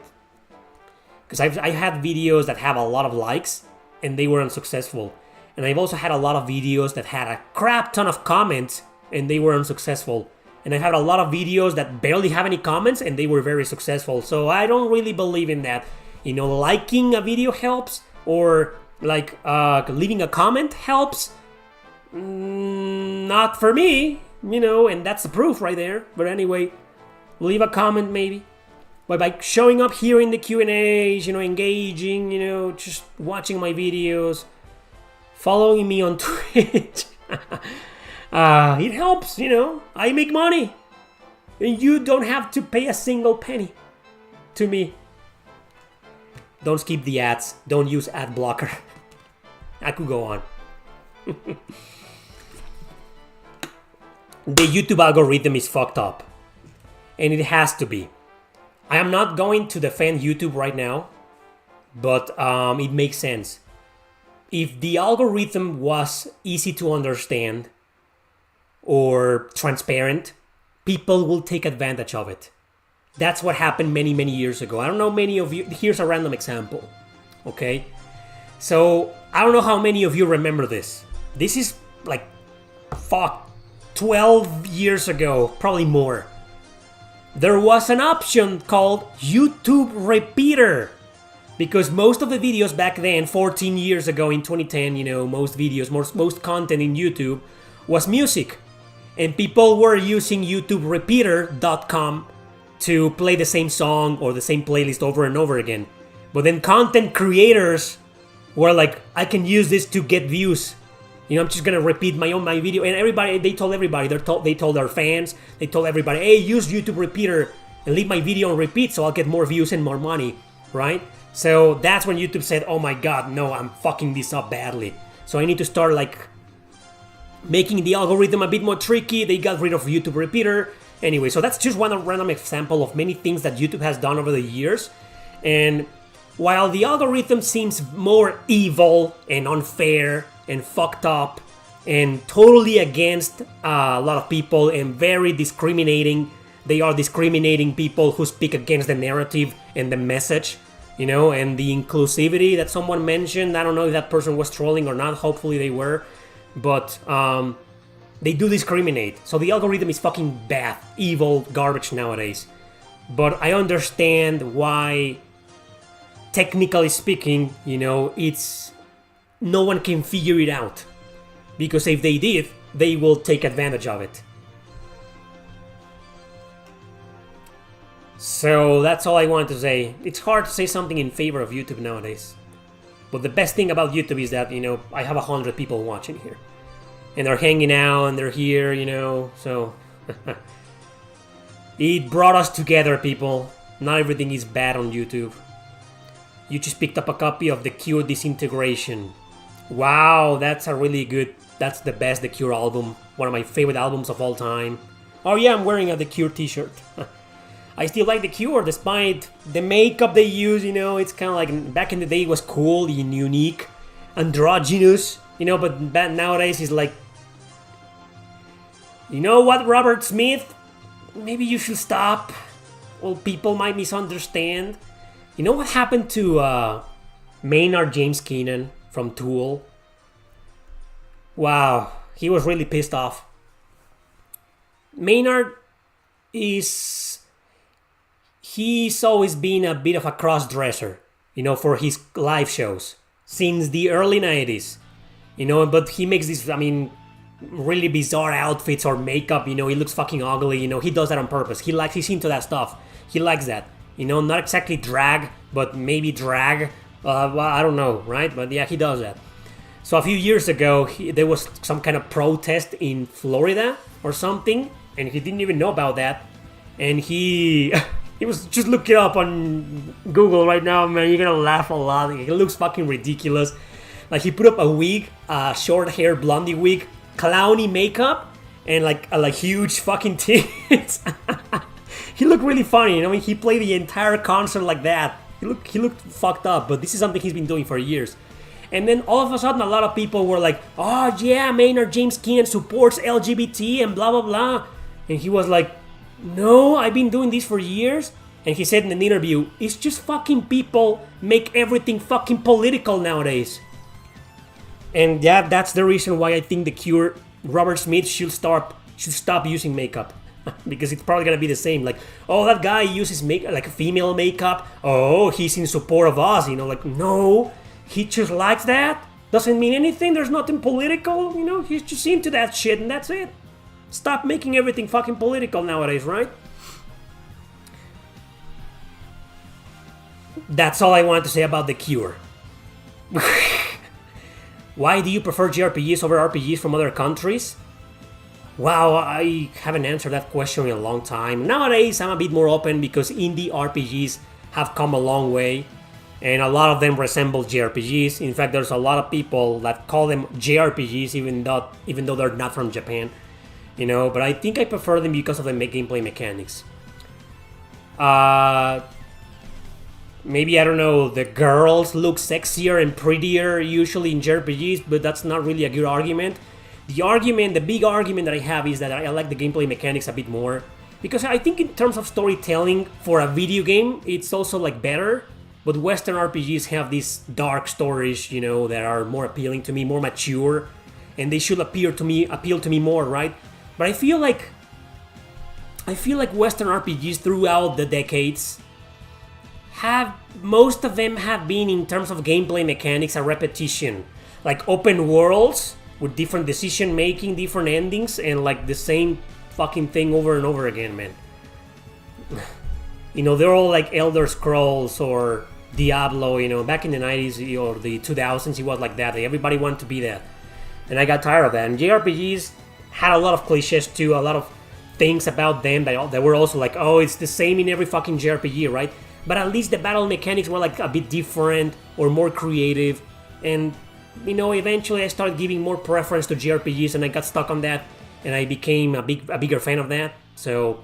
Because I had videos that have a lot of likes, and they were unsuccessful. And I've also had a lot of videos that had a crap ton of comments, and they were unsuccessful. And I've had a lot of videos that barely have any comments, and they were very successful. So I don't really believe in that. You know, liking a video helps, or like leaving a comment helps. Not for me, you know, and that's the proof right there. But anyway, leave a comment maybe. But by showing up here in the Q&As, you know, engaging, you know, just watching my videos, following me on Twitch, it helps, you know. I make money. And you don't have to pay a single penny to me. Don't skip the ads. Don't use ad blocker. I could go on. The YouTube algorithm is fucked up. And it has to be. I am not going to defend YouTube right now, but it makes sense. If the algorithm was easy to understand or transparent, people will take advantage of it. That's what happened many years ago. I don't know many of you. Here's a random example. Okay? So, I don't know how many of you remember this. This is like, 12 years ago, probably more. There was an option called YouTube Repeater. Because most of the videos back then, 14 years ago in 2010, you know, most videos, most content in YouTube was music. And people were using YouTubeRepeater.com to play the same song or the same playlist over and over again. But then content creators were like, I can use this to get views. You know, I'm just gonna repeat my video. And everybody, they told everybody, they told their fans, they told everybody, hey, use YouTube Repeater and leave my video on repeat so I'll get more views and more money, right? So that's when YouTube said, oh my god, no, I'm fucking this up badly. So I need to start like making the algorithm a bit more tricky. They got rid of YouTube Repeater. Anyway, so that's just one random example of many things that YouTube has done over the years. And while the algorithm seems more evil and unfair and fucked up and totally against a lot of people and very discriminating, they are discriminating people who speak against the narrative and the message, you know, and the inclusivity that someone mentioned. I don't know if that person was trolling or not. Hopefully they were. But they do discriminate. So the algorithm is fucking bad, evil, garbage nowadays. But I understand why, technically speaking, you know, no one can figure it out. Because if they did, they will take advantage of it. So that's all I wanted to say. It's hard to say something in favor of YouTube nowadays. But the best thing about YouTube is that, you know, I have 100 people watching here. And they're hanging out and they're here, you know, so... It brought us together, people. Not everything is bad on YouTube. You just picked up a copy of The Cure Disintegration. Wow, that's a really good... That's the best The Cure album. One of my favorite albums of all time. Oh yeah, I'm wearing a The Cure t-shirt. I still like The Cure, despite the makeup they use, you know, it's kind of like, back in the day it was cool and unique, androgynous, you know, but nowadays it's like, you know what, Robert Smith? Maybe you should stop. Well, people might misunderstand. You know what happened to Maynard James Keenan from Tool? Wow, he was really pissed off. Maynard he's always been a bit of a cross-dresser, you know, for his live shows since the early 90s, you know, but he makes these, I mean, really bizarre outfits or makeup, you know, he looks fucking ugly, you know, he does that on purpose. He's into that stuff. He likes that, you know, not exactly drag, but maybe drag, well, I don't know, right? But yeah, he does that. So a few years ago, there was some kind of protest in Florida or something, and he didn't even know about that, and he was, just look it up on Google right now, man. You're gonna laugh a lot. It looks fucking ridiculous. Like, he put up a wig, a short hair blondie wig, clowny makeup, and like huge fucking tits. He looked really funny. You know, I mean, he played the entire concert like that. He looked fucked up. But this is something he's been doing for years. And then all of a sudden, a lot of people were like, "Oh yeah, Maynard James Keenan supports LGBT and blah blah blah," and he was like, "No, I've been doing this for years." And he said in an interview, "It's just fucking people make everything fucking political nowadays." And yeah, that's the reason why I think The Cure, Robert Smith should stop using makeup. Because it's probably gonna be the same. Like, oh, that guy uses like female makeup. Oh, he's in support of us. You know, like, no, he just likes that. Doesn't mean anything. There's nothing political. You know, he's just into that shit and that's it. Stop making everything fucking political nowadays, right? That's all I wanted to say about The Cure. Why do you prefer JRPGs over RPGs from other countries? Wow, I haven't answered that question in a long time. Nowadays, I'm a bit more open because indie RPGs have come a long way. And a lot of them resemble JRPGs. In fact, there's a lot of people that call them JRPGs even though they're not from Japan. You know, but I think I prefer them because of the gameplay mechanics. Maybe, I don't know, the girls look sexier and prettier usually in JRPGs, but that's not really a good argument. The big argument that I have is that I like the gameplay mechanics a bit more. Because I think in terms of storytelling for a video game, it's also like better. But Western RPGs have these dark stories, you know, that are more appealing to me, more mature. And they should appeal to me more, right? But I feel like Western RPGs throughout the decades have, most of them have been, in terms of gameplay mechanics, a repetition. Like open worlds with different decision making, different endings, and like the same fucking thing over and over again, man. You know, they're all like Elder Scrolls or Diablo, you know, back in the 90s or the 2000s, it was like that. Everybody wanted to be that. And I got tired of that. And JRPGs had a lot of cliches too, a lot of things about them that were also like, oh, it's the same in every fucking JRPG, right? But at least the battle mechanics were like a bit different or more creative. And, you know, eventually I started giving more preference to JRPGs and I got stuck on that. And I became a bigger fan of that. So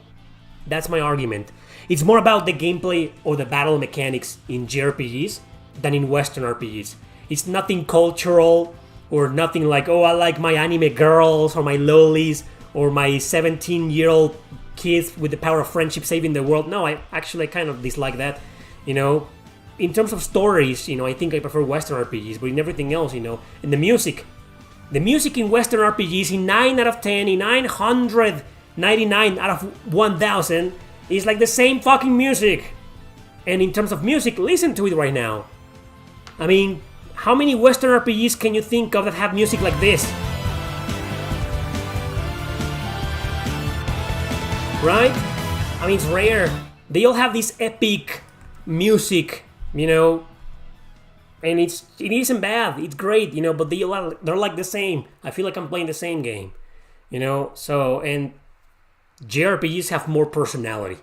that's my argument. It's more about the gameplay or the battle mechanics in JRPGs than in Western RPGs. It's nothing cultural or nothing like, oh, I like my anime girls or my lolis or my 17-year-old kids with the power of friendship saving the world. No, I actually kind of dislike that. You know, in terms of stories, you know, I think I prefer Western RPGs, but in everything else, you know, and the music in Western RPGs, in 9 out of 10, in 999 out of 1,000, is like the same fucking music. And in terms of music, listen to it right now. I mean, how many Western RPGs can you think of that have music like this? Right? I mean, it's rare. They all have this epic music, you know, and it isn't bad. It's great, you know, but they're like the same. I feel like I'm playing the same game, you know. So, and JRPGs have more personality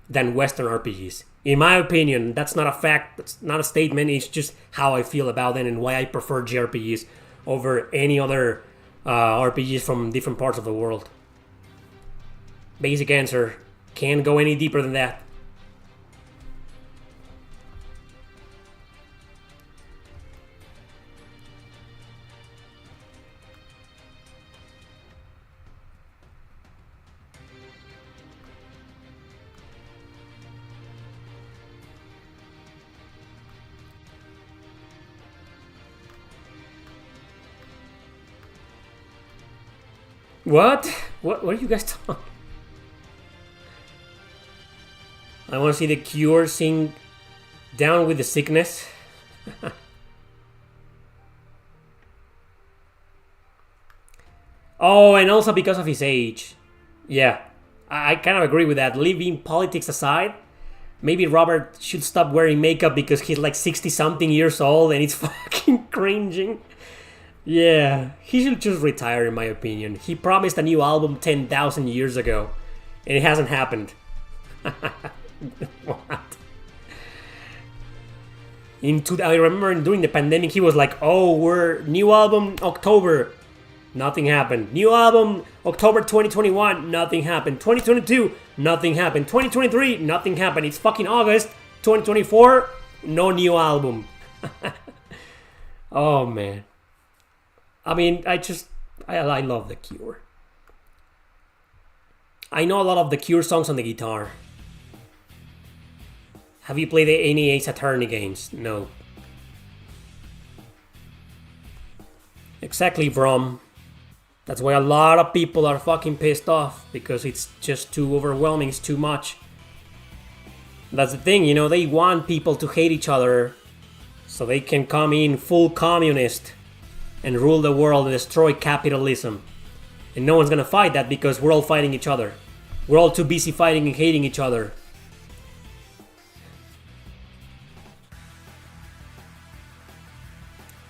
than Western RPGs. In my opinion, that's not a fact, that's not a statement, it's just how I feel about them and why I prefer JRPGs over any other RPGs from different parts of the world. Basic answer. Can't go any deeper than that. What? What are you guys talking? I want to see the Cure sing Down with the Sickness. Oh, and also because of his age. Yeah, I kind of agree with that. Leaving politics aside, maybe Robert should stop wearing makeup because he's like 60-something years old and it's fucking cringing. Yeah, he should just retire in my opinion. He promised a new album 10,000 years ago, and it hasn't happened. What? I remember during the pandemic, he was like, oh, we're new album October. Nothing happened. New album October 2021. Nothing happened. 2022. Nothing happened. 2023. Nothing happened. It's fucking August 2024. No new album. Oh, man. I mean, I love The Cure. I know a lot of The Cure songs on the guitar. Have you played any Ace Attorney games? No. Exactly, Vrom. That's why a lot of people are fucking pissed off, because it's just too overwhelming, it's too much. That's the thing, you know, they want people to hate each other so they can come in full communist and rule the world and destroy capitalism. And no one's gonna fight that because we're all fighting each other. We're all too busy fighting and hating each other.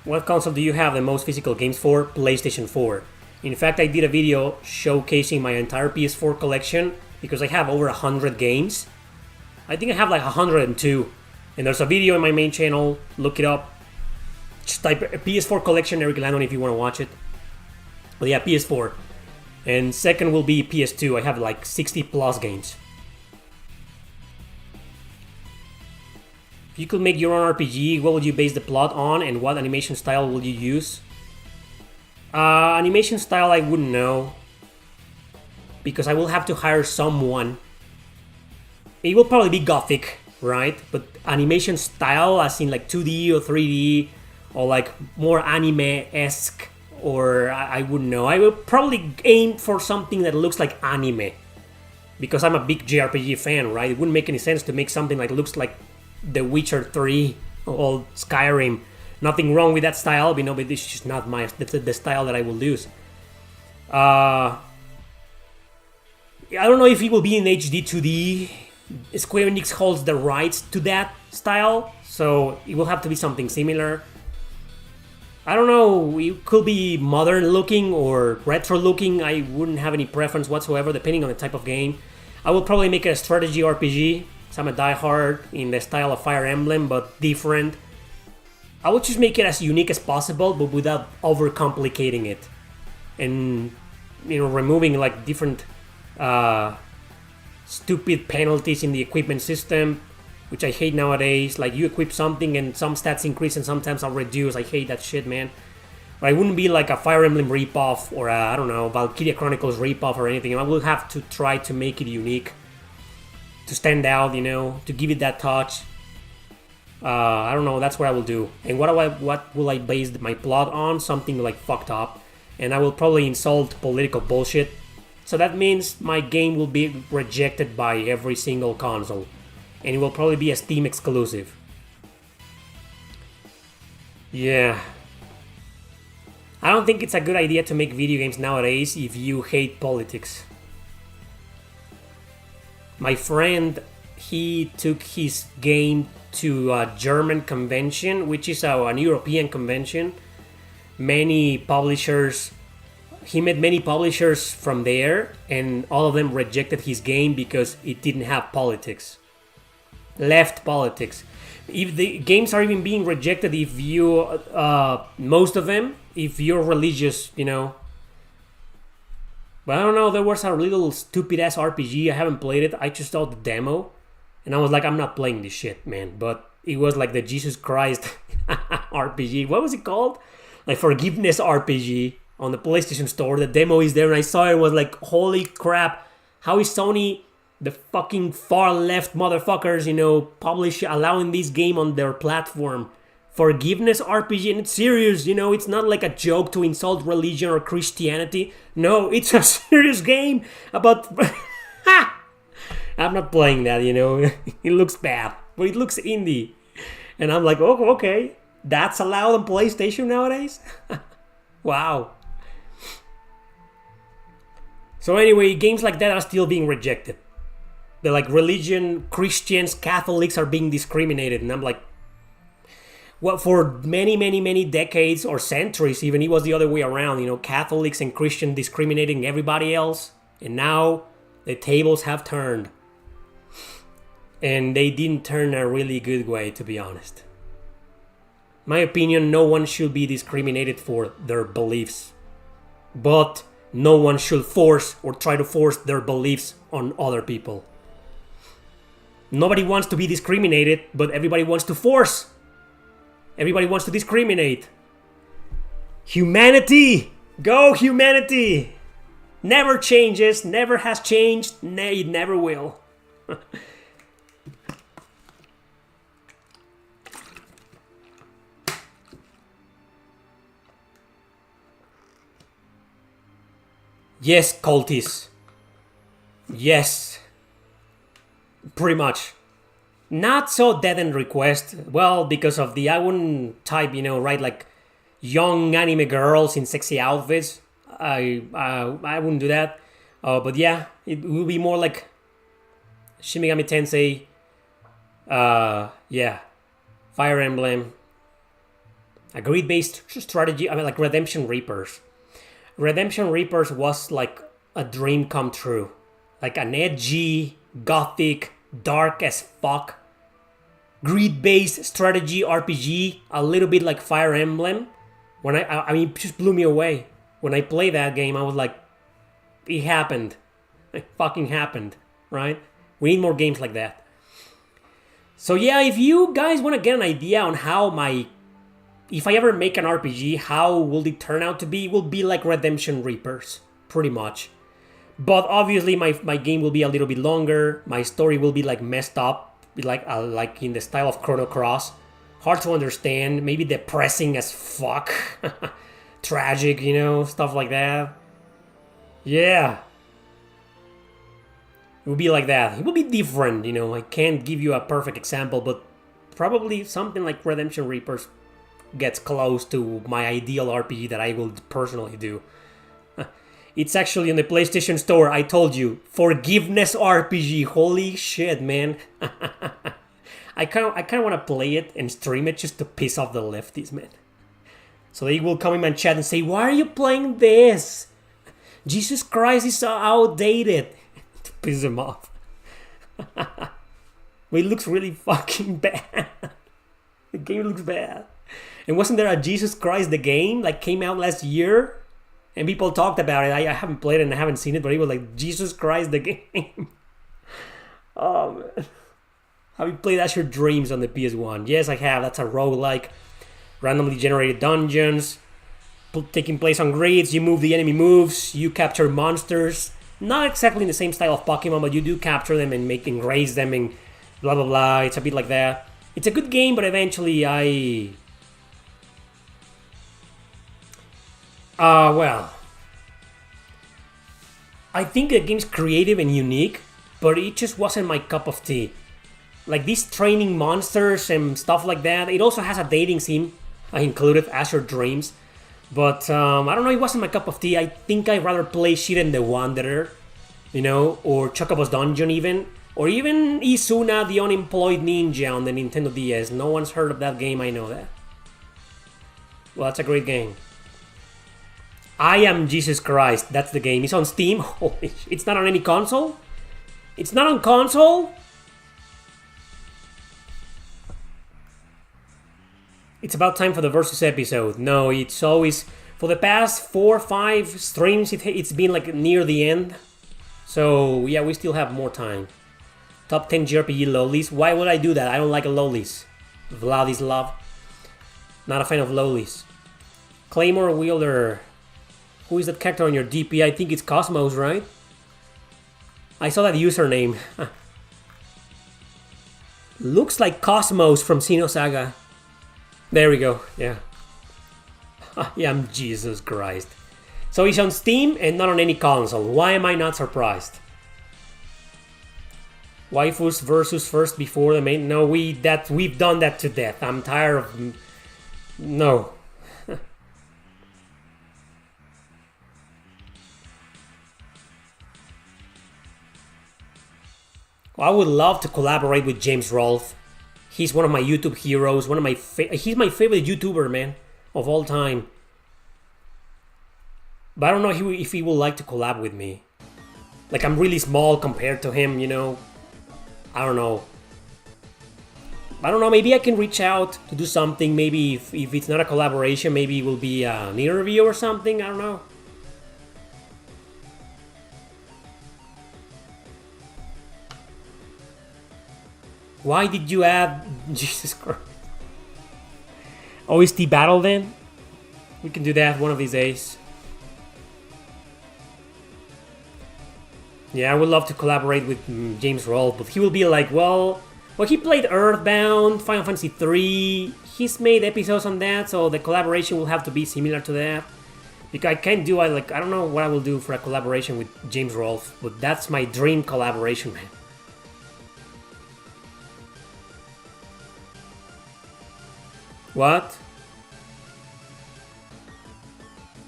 What console do you have the most physical games for? PlayStation 4. In fact, I did a video showcasing my entire PS4 collection because I have over 100 games. I think I have like 102. And there's a video in my main channel, look it up. Just type PS4 collection Erick Landon if you want to watch it. But yeah, PS4. And second will be PS2. I have like 60 plus games. If you could make your own RPG, what would you base the plot on and what animation style will you use? Animation style I wouldn't know, because I will have to hire someone. It will probably be Gothic, right? But animation style as in like 2D or 3D or like more anime-esque, or I wouldn't know. I will probably aim for something that looks like anime, because I'm a big JRPG fan, right? It wouldn't make any sense to make something like looks like The Witcher 3 or Skyrim. Nothing wrong with that style, but it's just not the style that I will use. I don't know if it will be in HD 2D. Square Enix holds the rights to that style, so it will have to be something similar. I don't know, it could be modern looking or retro looking. I wouldn't have any preference whatsoever, depending on the type of game. I will probably make it a strategy RPG, so I'm a diehard in the style of Fire Emblem, but different. I would just make it as unique as possible, but without overcomplicating it. And, removing like different stupid penalties in the equipment system, which I hate nowadays. Like, you equip something and some stats increase and sometimes are reduced. I hate that shit, man. But I wouldn't be like a Fire Emblem ripoff or I don't know, Valkyria Chronicles ripoff or anything. I will have to try to make it unique, to stand out, to give it that touch. I don't know, that's what I will do. And what will I base my plot on? Something like fucked up. And I will probably insult political bullshit. So that means my game will be rejected by every single console. And it will probably be a Steam exclusive. Yeah. I don't think it's a good idea to make video games nowadays if you hate politics. My friend, he took his game to a German convention, which is an European convention. He met many publishers from there, and all of them rejected his game because it didn't have politics. Left politics. If the games are even being rejected, if you, most of them, if you're religious, But I don't know, there was a little stupid ass RPG, I haven't played it, I just saw the demo, and I was like, I'm not playing this shit, man. But it was like the Jesus Christ RPG, what was it called? Like Forgiveness RPG on the PlayStation Store, the demo is there, and I saw it, was like, holy crap, how is Sony, the fucking far left motherfuckers, allowing this game on their platform? Forgiveness RPG, and it's serious, it's not like a joke to insult religion or Christianity. No, it's a serious game about... I'm not playing that, it looks bad, but it looks indie. And I'm like, oh, okay, that's allowed on PlayStation nowadays? Wow. So anyway, games like that are still being rejected. They're like religion, Christians, Catholics are being discriminated, and I'm like, well, for many, many, many decades or centuries even, it was the other way around, Catholics and Christians discriminating everybody else, and now the tables have turned. And they didn't turn a really good way, to be honest. My opinion, no one should be discriminated for their beliefs. But no one should force or try to force their beliefs on other people. Nobody wants to be discriminated, but everybody wants to force. Everybody wants to discriminate. Humanity! Go humanity! Never changes, never has changed, it never will. Yes, cultists. Yes. Pretty much. Not so dead end request. Well, because of I wouldn't type, write like young anime girls in sexy outfits. I wouldn't do that. But yeah, it will be more like Shin Megami Tensei. Yeah. Fire Emblem. A grid-based strategy. Like Redemption Reapers. Redemption Reapers was like a dream come true. Like an edgy, gothic, dark as fuck, grid-based strategy RPG, a little bit like Fire Emblem. When it just blew me away. When I played that game, I was like, it happened. It fucking happened, right? We need more games like that. So yeah, if you guys want to get an idea on how if I ever make an RPG, how will it turn out to be? It will be like Redemption Reapers, pretty much. But obviously my game will be a little bit longer. My story will be like messed up, like in the style of Chrono Cross. Hard to understand, maybe depressing as fuck. Tragic, stuff like that. Yeah. It will be like that. It will be different, I can't give you a perfect example, but probably something like Redemption Reapers gets close to my ideal RPG that I will personally do. It's actually in the PlayStation Store. I told you, Forgiveness RPG. Holy shit, man! I kind of want to play it and stream it just to piss off the lefties, man. So they will come in my chat and say, "Why are you playing this? Jesus Christ is so outdated." To piss them off. But it looks really fucking bad. The game looks bad. And wasn't there a Jesus Christ the game like came out last year? And people talked about it. I haven't played it and I haven't seen it, but it was like Jesus Christ the game. Oh man. Have you played Azure Dreams on the PS1? Yes, I have. That's a roguelike. Randomly generated dungeons. Taking place on grids. You move the enemy moves. You capture monsters. Not exactly in the same style of Pokemon, but you do capture them and raise them and blah blah blah. It's a bit like that. It's a good game, but eventually well, I think the game's creative and unique, but it just wasn't my cup of tea. Like these training monsters and stuff like that. It also has a dating scene. I included Azure Dreams. But I don't know, it wasn't my cup of tea. I think I'd rather play Shiren the Wanderer, you know, or Chocobo's Dungeon even. Or even Izuna the Unemployed Ninja on the Nintendo DS. No one's heard of that game, I know that. Well, that's a great game. I Am Jesus Christ, that's the game. It's on Steam. Holy shit. It's not on any console? It's not on console? It's about time for the Versus episode. No, it's always... For the past 4 or 5 streams, it's been like near the end. So, yeah, we still have more time. Top 10 JRPG lowlies. Why would I do that? I don't like lowlies. Vladislav. Not a fan of lowlies. Claymore Wielder. Who is that character on your DP? I think it's Cosmos, right? I saw that username. Looks like Cosmos from Xenosaga. There we go, yeah. I am Jesus Christ. So it's on Steam and not on any console. Why am I not surprised? Waifus versus first before the main... No, we've done that to death. I'm tired of... No. I would love to collaborate with James Rolfe. He's one of my YouTube heroes. He's my favorite YouTuber, man, of all time. But I don't know if he would like to collab with me. Like, I'm really small compared to him, you know. I don't know. Maybe I can reach out to do something. Maybe if it's not a collaboration, maybe it will be an interview or something. I don't know. Why did you add... Jesus Christ. OST battle then? We can do that one of these days. Yeah, I would love to collaborate with James Rolfe, but he will be like, well, he played Earthbound, Final Fantasy 3. He's made episodes on that, so the collaboration will have to be similar to that. Because I don't know what I will do for a collaboration with James Rolfe, but that's my dream collaboration, man. What?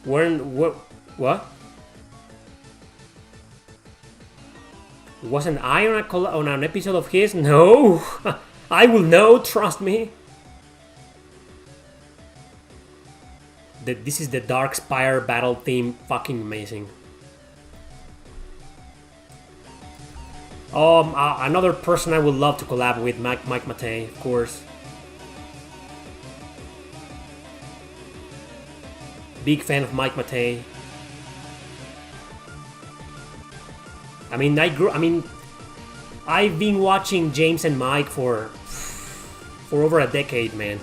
What? Wasn't I on an episode of his? No! I will know, trust me. This is the Dark Spire battle theme, fucking amazing. Another person I would love to collab with, Mike Matei, of course. Big fan of Mike Matei. I've been watching James and Mike for over a decade, man.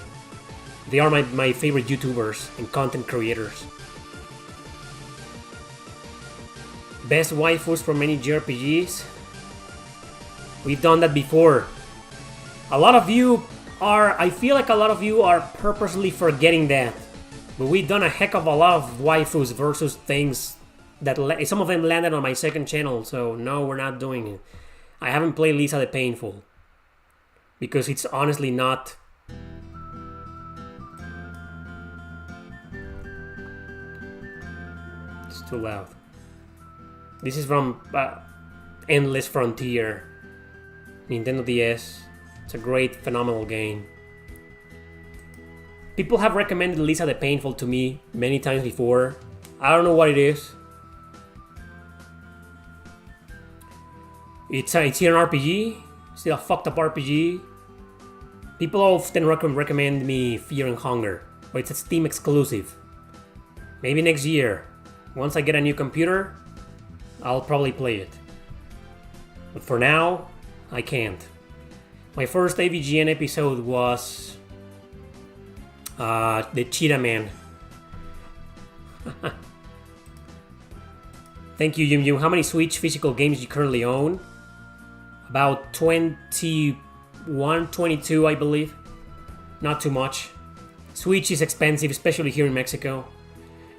They are my favorite YouTubers and content creators. Best waifus from many JRPGs. We've done that before. I feel like a lot of you are purposely forgetting that. But we've done a heck of a lot of waifus versus things that some of them landed on my second channel, so no, we're not doing it. I haven't played Lisa the Painful. because it's honestly not. It's too loud. This is from Endless Frontier, Nintendo DS. It's a great, phenomenal game. People have recommended Lisa the Painful to me many times before. I don't know what it is. It's here an RPG. Still a fucked up RPG. People often recommend me Fear and Hunger, but it's a Steam exclusive. Maybe next year, once I get a new computer, I'll probably play it. But for now, I can't. My first AVGN episode was the Cheetah Man. Thank you, Yum Yum. How many Switch physical games do you currently own? About 21, 22, I believe. Not too much. Switch is expensive, especially here in Mexico.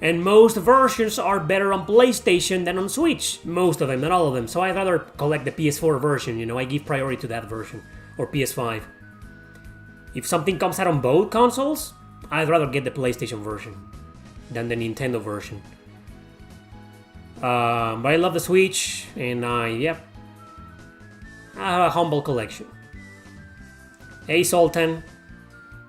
And most versions are better on PlayStation than on Switch. Most of them, not all of them. So I'd rather collect the PS4 version, you know, I give priority to that version. Or PS5. If something comes out on both consoles, I'd rather get the PlayStation version than the Nintendo version. But I love the Switch, and yep. I have a humble collection. Hey Sultan,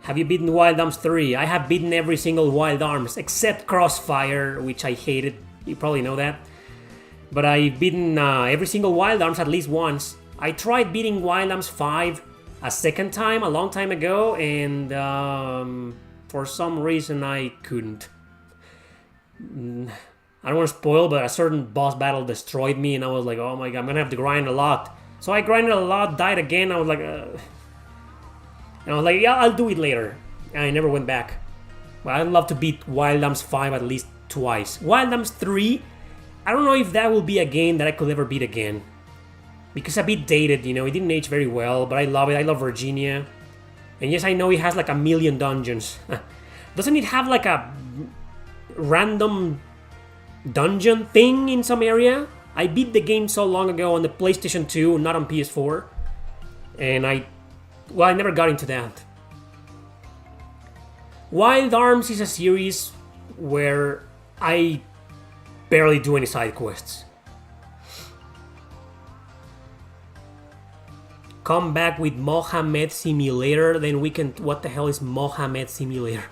have you beaten Wild Arms 3? I have beaten every single Wild Arms except Crossfire, which I hated. You probably know that. But I've beaten every single Wild Arms at least once. I tried beating Wild Arms 5 a second time a long time ago, and for some reason I couldn't. I don't want to spoil, but a certain boss battle destroyed me, and I was like, oh my god, I'm gonna have to grind a lot. So I grinded a lot, died again, I was like, and I was like, yeah, I'll do it later. And I never went back. But I'd love to beat Wild Arms 5 at least twice. Wild Arms 3, I don't know if that will be a game that I could ever beat again. Because a bit dated, you know, it didn't age very well, but I love it. I love Virginia. And yes, I know it has like 1,000,000 dungeons. Doesn't it have like a random dungeon thing in some area? I beat the game so long ago on the PlayStation 2, not on PS4. And I never got into that. Wild Arms is a series where I barely do any side quests. Come back with Mohammed Simulator, then we can... What the hell is Mohammed Simulator?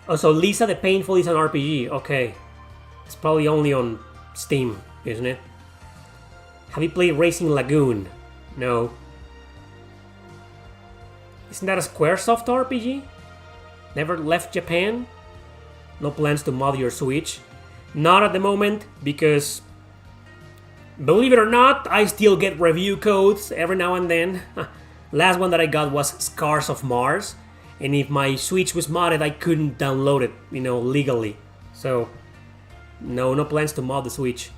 Oh, so Lisa the Painful is an RPG. Okay. It's probably only on Steam, isn't it? Have you played Racing Lagoon? No. Isn't that a Squaresoft RPG? Never left Japan? No plans to mod your Switch? Not at the moment, because... Believe it or not, I still get review codes every now and then. Last one that I got was Scars of Mars. And if my Switch was modded, I couldn't download it, you know, legally. So, no plans to mod the Switch.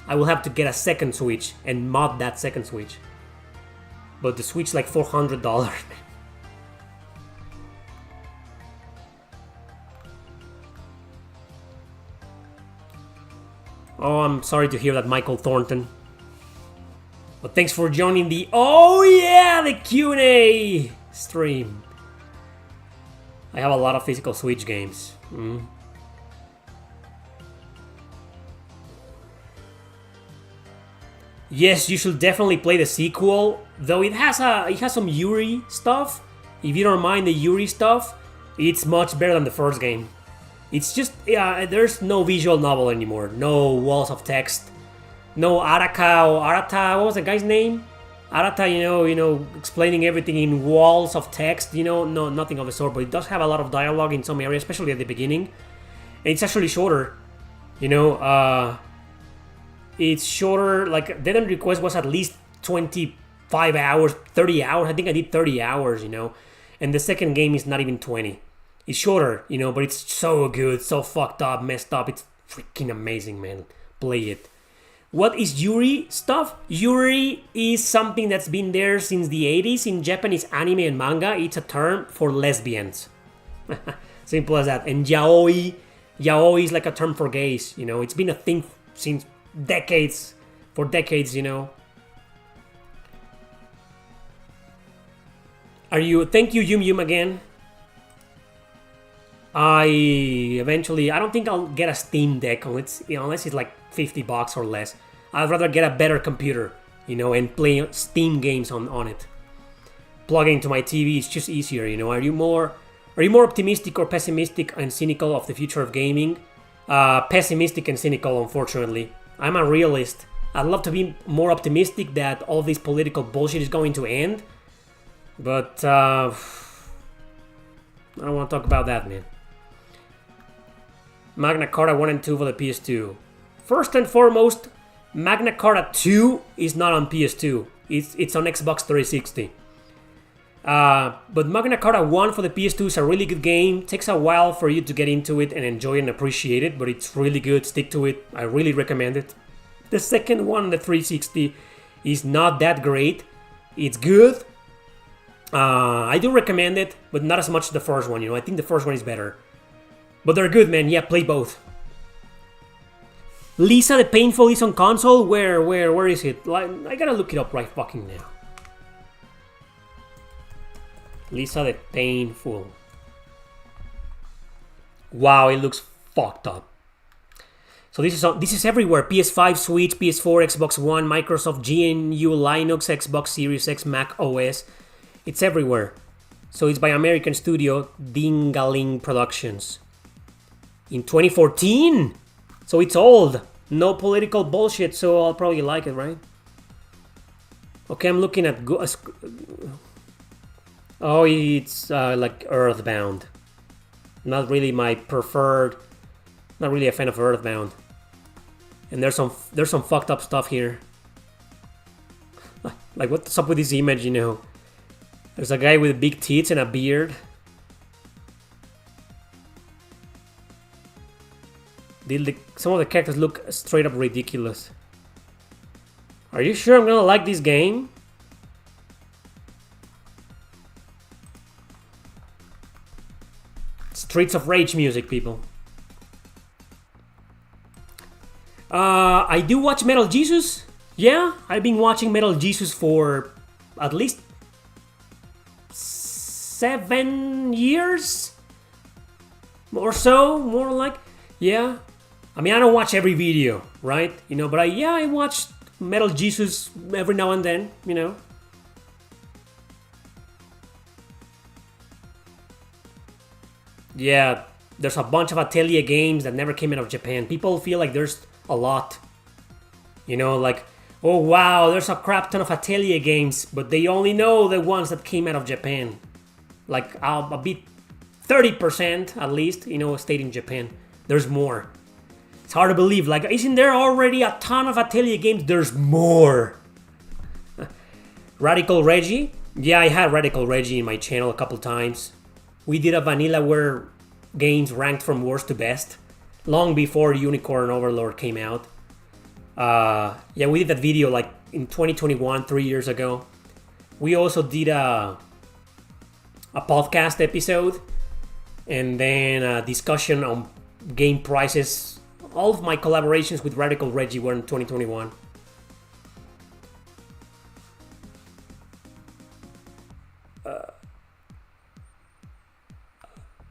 I will have to get a second Switch and mod that second Switch. But the Switch like $400. Oh, I'm sorry to hear that, Michael Thornton. But thanks for joining the... Oh yeah, the Q&A stream. I have a lot of physical Switch games. Yes, you should definitely play the sequel. Though it has some Yuri stuff. If you don't mind the Yuri stuff, it's much better than the first game. It's just, there's no visual novel anymore. No walls of text. No Arata, what was the guy's name? Arata, you know, explaining everything in walls of text, you know, no, nothing of the sort, but it does have a lot of dialogue in some areas, especially at the beginning. And it's actually shorter, you know, it's shorter, like, Dead End Request was at least 25 hours, 30 hours, I think I did 30 hours, you know, and the second game is not even 20. It's shorter, you know, but it's so good, so fucked up, messed up, it's freaking amazing, man. Play it. What is Yuri stuff? Yuri is something that's been there since the 80s in Japanese anime and manga. It's a term for lesbians. Simple as that. And yaoi is like a term for gays, you know. It's been a thing since decades, you know. Are you? Thank you, Yum Yum again. I don't think I'll get a Steam Deck unless it's like $50 or less. I'd rather get a better computer, and play Steam games on it. Plug it into my TV, it's just easier, Are you more optimistic or pessimistic and cynical of the future of gaming? Pessimistic and cynical, unfortunately. I'm a realist. I'd love to be more optimistic that all this political bullshit is going to end. But, I don't want to talk about that, man. Magna Carta 1 and 2 for the PS2. First and foremost, Magna Carta 2 is not on PS2. It's on Xbox 360. But Magna Carta 1 for the PS2 is a really good game. Takes a while for you to get into it and enjoy and appreciate it, but it's really good. Stick to it. I really recommend it. The second one, the 360, is not that great. It's good. I do recommend it, but not as much as the first one. I think the first one is better. But they're good, man. Yeah, play both. Lisa the Painful is on console? Where is it? I gotta look it up right fucking now. Lisa the Painful. Wow, it looks fucked up. So this is everywhere. PS5, Switch, PS4, Xbox One, Microsoft, GNU, Linux, Xbox Series X, Mac OS. It's everywhere. So it's by American studio Dingaling Productions. In 2014! So it's old. No political bullshit, so I'll probably like it, right? Okay, I'm looking at... Oh, it's like Earthbound. Not really my preferred... Not really a fan of Earthbound. And there's some fucked up stuff here. Like, what's up with this image, There's a guy with big teeth and a beard. Some of the characters look straight up ridiculous. Are you sure I'm gonna like this game? Streets of Rage music, people. I do watch Metal Jesus. Yeah, I've been watching Metal Jesus for at least 7 years or so, more like. Yeah. I mean, I don't watch every video, right? But I watch Metal Jesus every now and then, Yeah, there's a bunch of Atelier games that never came out of Japan. People feel like there's a lot. Like, oh wow, there's a crap ton of Atelier games, but they only know the ones that came out of Japan. Like, a bit, 30% at least, stayed in Japan. There's more. It's hard to believe. Like, isn't there already a ton of Atelier games? There's more. Radical Reggie? Yeah, I had Radical Reggie in my channel a couple times. We did a Vanillaware games ranked from worst to best. Long before Unicorn Overlord came out. Yeah, we did that video like in 2021, 3 years ago. We also did a podcast episode. And then a discussion on game prices. All of my collaborations with Radical Reggie were in 2021.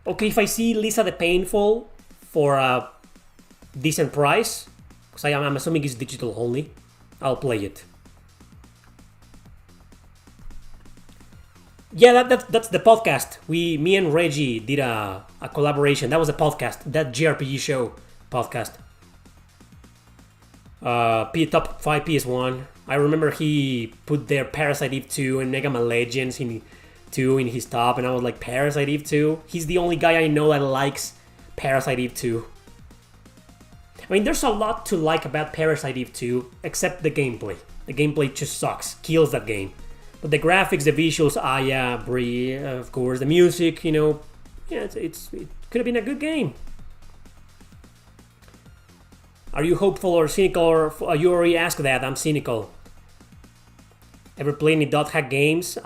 Okay, if I see Lisa the Painful for a decent price, because I'm assuming it's digital only, I'll play it. Yeah, that's the podcast. Me and Reggie did a collaboration. That was a podcast, that JRPG show podcast. Top 5 PS1. I remember he put their Parasite Eve 2 and Mega Man Legends in his top, and I was like, Parasite Eve 2? He's the only guy I know that likes Parasite Eve 2. I mean, there's a lot to like about Parasite Eve 2, except the gameplay. The gameplay just sucks, kills that game. But the graphics, the visuals, yeah, Brie, of course, the music, yeah, it could have been a good game. Are you hopeful or cynical? Or you already asked that. I'm cynical. Ever play any dot hack games?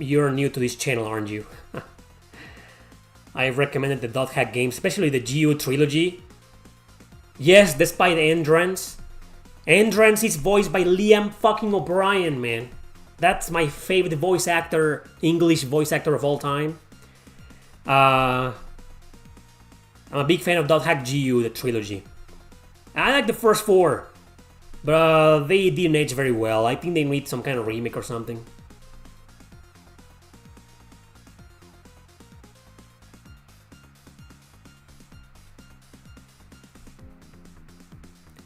You're new to this channel, aren't you? I've recommended the dot hack games, especially the GU trilogy. Yes, despite Entrance. Entrance is voiced by Liam fucking O'Brien, man. That's my favorite voice actor, English voice actor of all time. I'm a big fan of .hack GU, the trilogy. I like the first 4, but they didn't age very well. I think they need some kind of remake or something.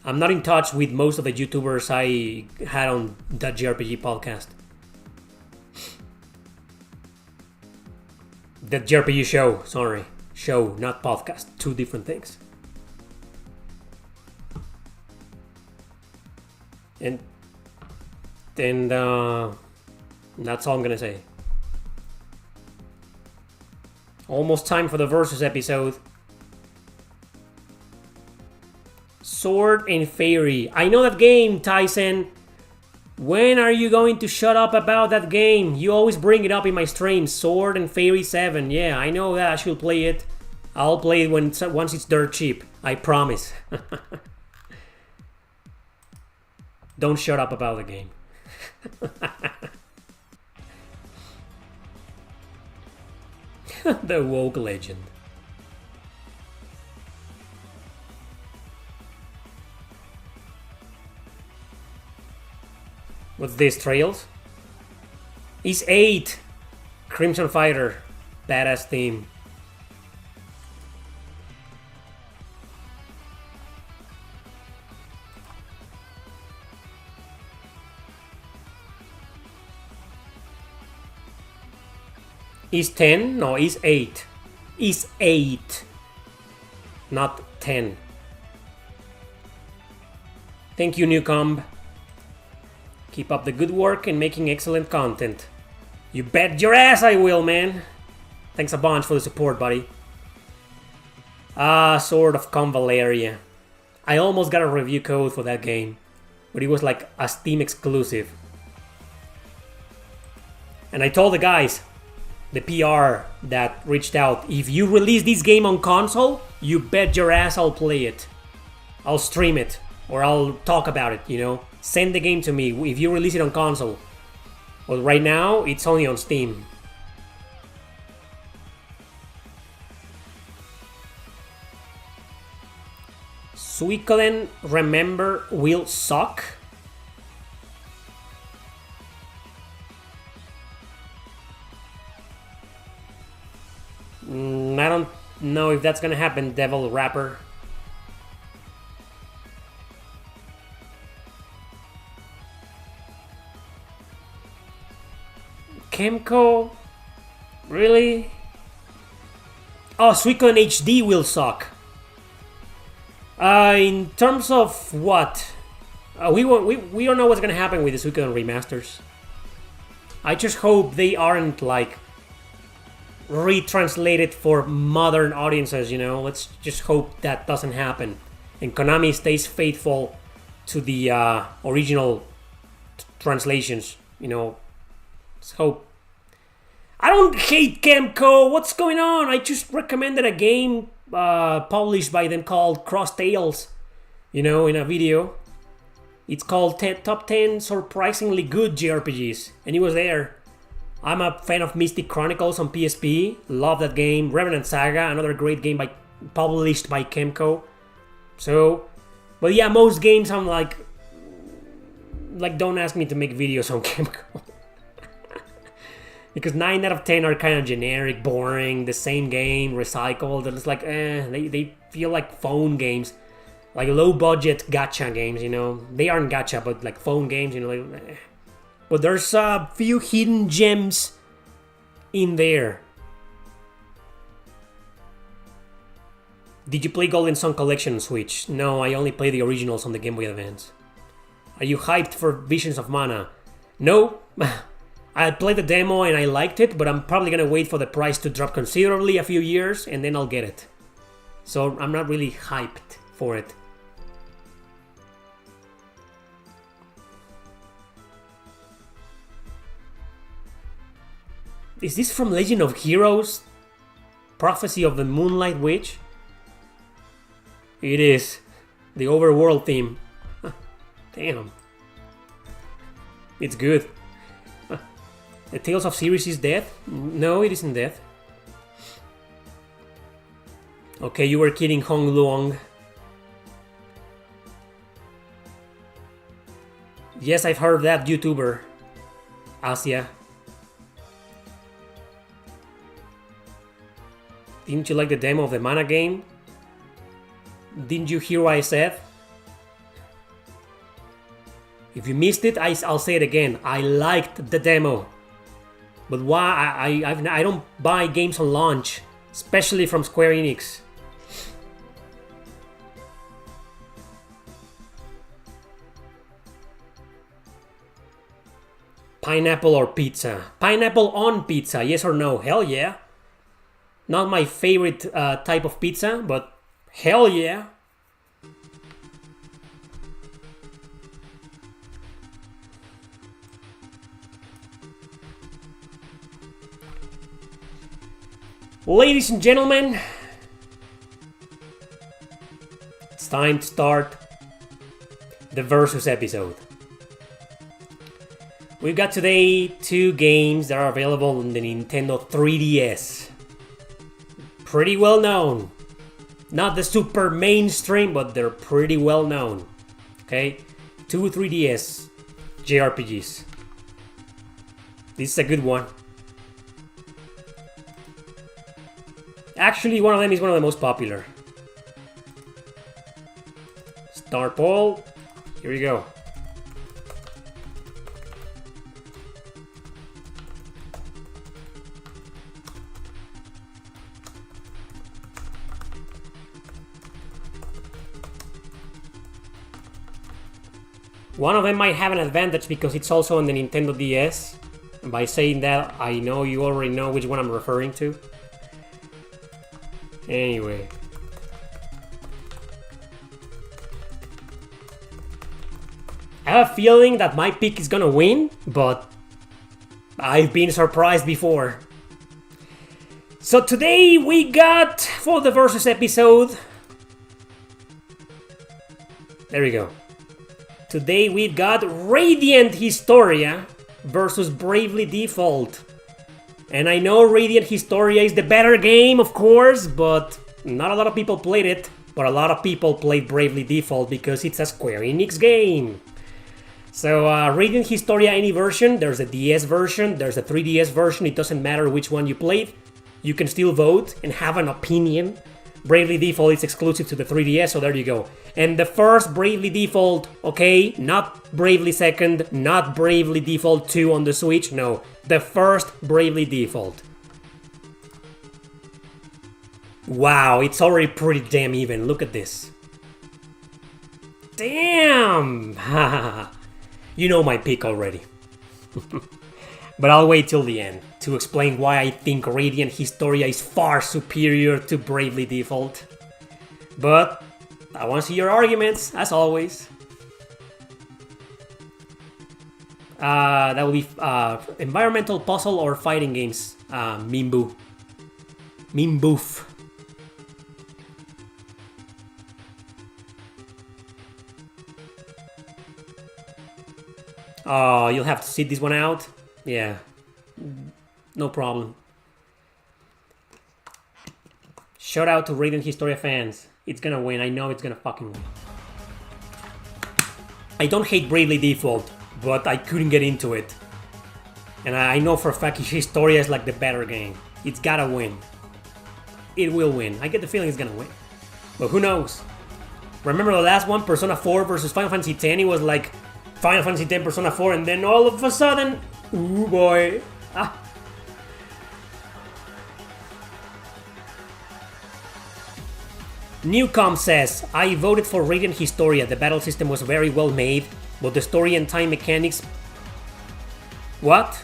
I'm not in touch with most of the YouTubers I had on that JRPG podcast. The JRPG show, sorry. Show, not podcast. 2 different things. And that's all I'm gonna say. Almost time for the Versus episode. Sword and Fairy. I know that game, Tyson. When are you going to shut up about that game? You always bring it up in my streams. Sword and Fairy 7. Yeah, I know that. I should play it. I'll play it once it's dirt cheap. I promise. Don't shut up about the game. The woke legend. What's this, Trails? Is 8. Crimson Fighter. Badass theme. Is 10? No, is 8. Is 8. Not 10. Thank you, Newcomb. Keep up the good work and making excellent content. You bet your ass I will, man. Thanks a bunch for the support, buddy. Sword of Convaleria. I almost got a review code for that game, but it was like a Steam exclusive. And I told the guys, the PR that reached out, if you release this game on console, you bet your ass I'll play it. I'll stream it, or I'll talk about it, you know. Send the game to me if you release it on console. But right now, it's only on Steam. Suikoden, remember, will suck. I don't know if that's gonna happen, Devil Rapper. Kemco? Really? Oh, Suikoden HD will suck. In terms of what? We don't know what's gonna happen with the Suikoden remasters. I just hope they aren't like retranslated for modern audiences, you know. Let's just hope that doesn't happen, and Konami stays faithful to the original translations, you know. Let's hope. I don't hate Kemco. What's going on? I just recommended a game published by them called Cross Tales, you know, in a video. It's called Top 10 Surprisingly Good JRPGs, and it was there. I'm a fan of Mystic Chronicles on PSP. Love that game. Revenant Saga, another great game published by Kemco. So, but yeah, most games I'm like don't ask me to make videos on Kemco. Because 9 out of 10 are kind of generic, boring, the same game, recycled. It's like, they feel like phone games. Like low-budget gacha games, you know. They aren't gacha, but like phone games, you know. Like, But there's a few hidden gems in there. Did you play Golden Sun Collection on Switch? No, I only play the originals on the Game Boy Advance. Are you hyped for Visions of Mana? No. I played the demo and I liked it, but I'm probably gonna wait for the price to drop considerably a few years and then I'll get it. So I'm not really hyped for it. Is this from Legend of Heroes? Prophecy of the Moonlight Witch? It is. The overworld theme. Damn. It's good. The Tales of Series is dead? No, it isn't dead. Okay, you were kidding, Hong Luong. Yes, I've heard of that YouTuber. Asia. Didn't you like the demo of the Mana game? Didn't you hear what I said? If you missed it, I'll say it again. I liked the demo. But why? I don't buy games on launch, especially from Square Enix. Pineapple or pizza? Pineapple on pizza, yes or no? Hell yeah. Not my favorite type of pizza, but hell yeah. Ladies and gentlemen, it's time to start the Versus episode. We've got today 2 games that are available on the Nintendo 3DS. Pretty well known. Not the super mainstream, but they're pretty well known. Okay? 2 3DS JRPGs. This is a good one. Actually, one of them is one of the most popular. Start poll. Here we go. One of them might have an advantage because it's also on the Nintendo DS. And by saying that, I know you already know which one I'm referring to. Anyway. I have a feeling that my pick is gonna win, but I've been surprised before. So today we got, for the Versus episode... There we go. Today we've got Radiant Historia versus Bravely Default. And I know Radiant Historia is the better game, of course, but not a lot of people played it. But a lot of people played Bravely Default because it's a Square Enix game. So Radiant Historia, any version, there's a DS version, there's a 3DS version, it doesn't matter which one you played. You can still vote and have an opinion. Bravely Default is exclusive to the 3DS, so there you go. And the first Bravely Default, okay, not Bravely Second, not Bravely Default 2 on the Switch, no. The first Bravely Default. Wow, it's already pretty damn even, look at this. Damn! You know my pick already. But I'll wait till the end to explain why I think Radiant Historia is far superior to Bravely Default. But I want to see your arguments, as always. That will be environmental puzzle or fighting games. Mimbu. Mimboof. Oh, you'll have to sit this one out? Yeah. No problem. Shout out to Radiant Historia fans. It's gonna win. I know it's gonna fucking win. I don't hate Bravely Default, but I couldn't get into it. And I know for a fact Historia is like the better game. It's gotta win. It will win. I get the feeling it's gonna win. But who knows? Remember the last one, Persona 4 versus Final Fantasy X? It was like Final Fantasy X, Persona 4, and then all of a sudden... Ooh boy. Ah. Newcom says, I voted for Radiant Historia. The battle system was very well made, but the story and time mechanics... What?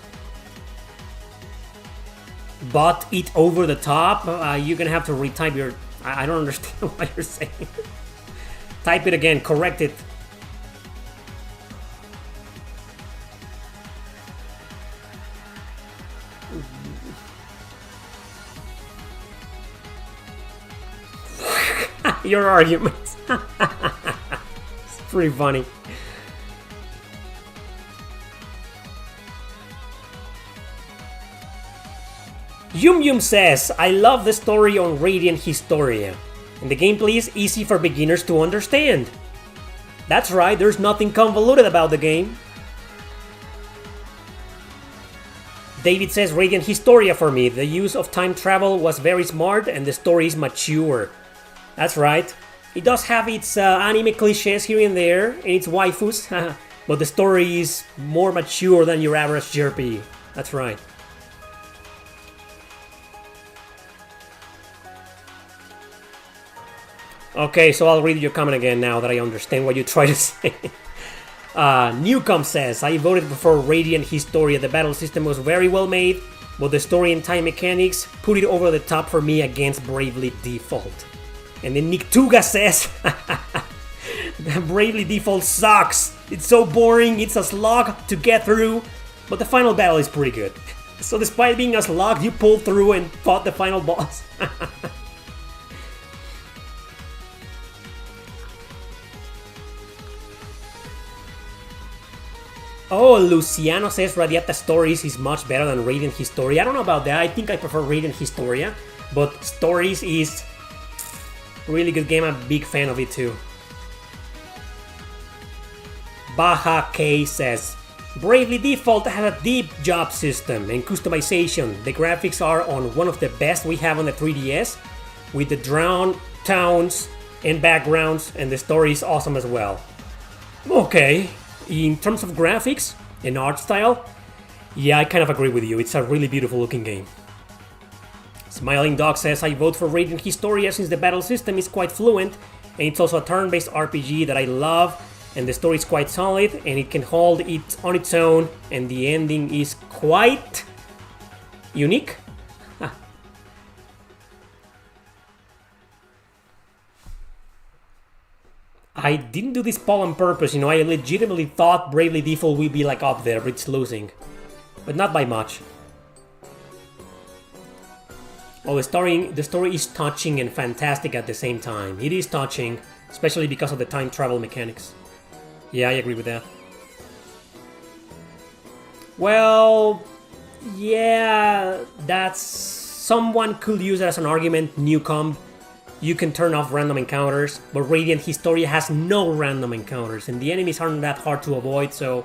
But it over the top? You're gonna have to retype your... I don't understand what you're saying. Type it again, correct it. Your arguments. It's pretty funny. Yum Yum says, I love the story on Radiant Historia, and the gameplay is easy for beginners to understand. That's right, there's nothing convoluted about the game. David says, Radiant Historia for me. The use of time travel was very smart and the story is mature. That's right. It does have its anime cliches here and there, and its waifus, but the story is more mature than your average JRPG. That's right. Okay, so I'll read your comment again now that I understand what you try to say. Newcom says, I voted for Radiant Historia. The battle system was very well made, but the story and time mechanics put it over the top for me against Bravely Default. And then Nick Tuga says, Bravely Default sucks. It's so boring, it's a slog to get through, but the final battle is pretty good. So despite being a slog, you pulled through and fought the final boss. Oh, Luciano says Radiata Stories is much better than Radiant Historia. I don't know about that. I think I prefer Radiant Historia, but Stories is a really good game. I'm a big fan of it too. Baha K says, Bravely Default has a deep job system and customization. The graphics are on one of the best we have on the 3DS, with the drawn towns and backgrounds, and the story is awesome as well. Okay. In terms of graphics and art style, yeah, I kind of agree with you. It's a really beautiful looking game. Smiling Dog says, I vote for Radiant Historia since the battle system is quite fluent, and it's also a turn-based RPG that I love, and the story is quite solid, and it can hold it on its own, and the ending is quite unique. I didn't do this poll on purpose, you know, I legitimately thought Bravely Default would be like up there, but it's losing. But not by much. Oh, the story is touching and fantastic at the same time. It is touching, especially because of the time travel mechanics. Yeah, I agree with that. Well, yeah, that's... Someone could use it as an argument, Newcomb. You can turn off random encounters, but Radiant Historia has no random encounters, and the enemies aren't that hard to avoid, so...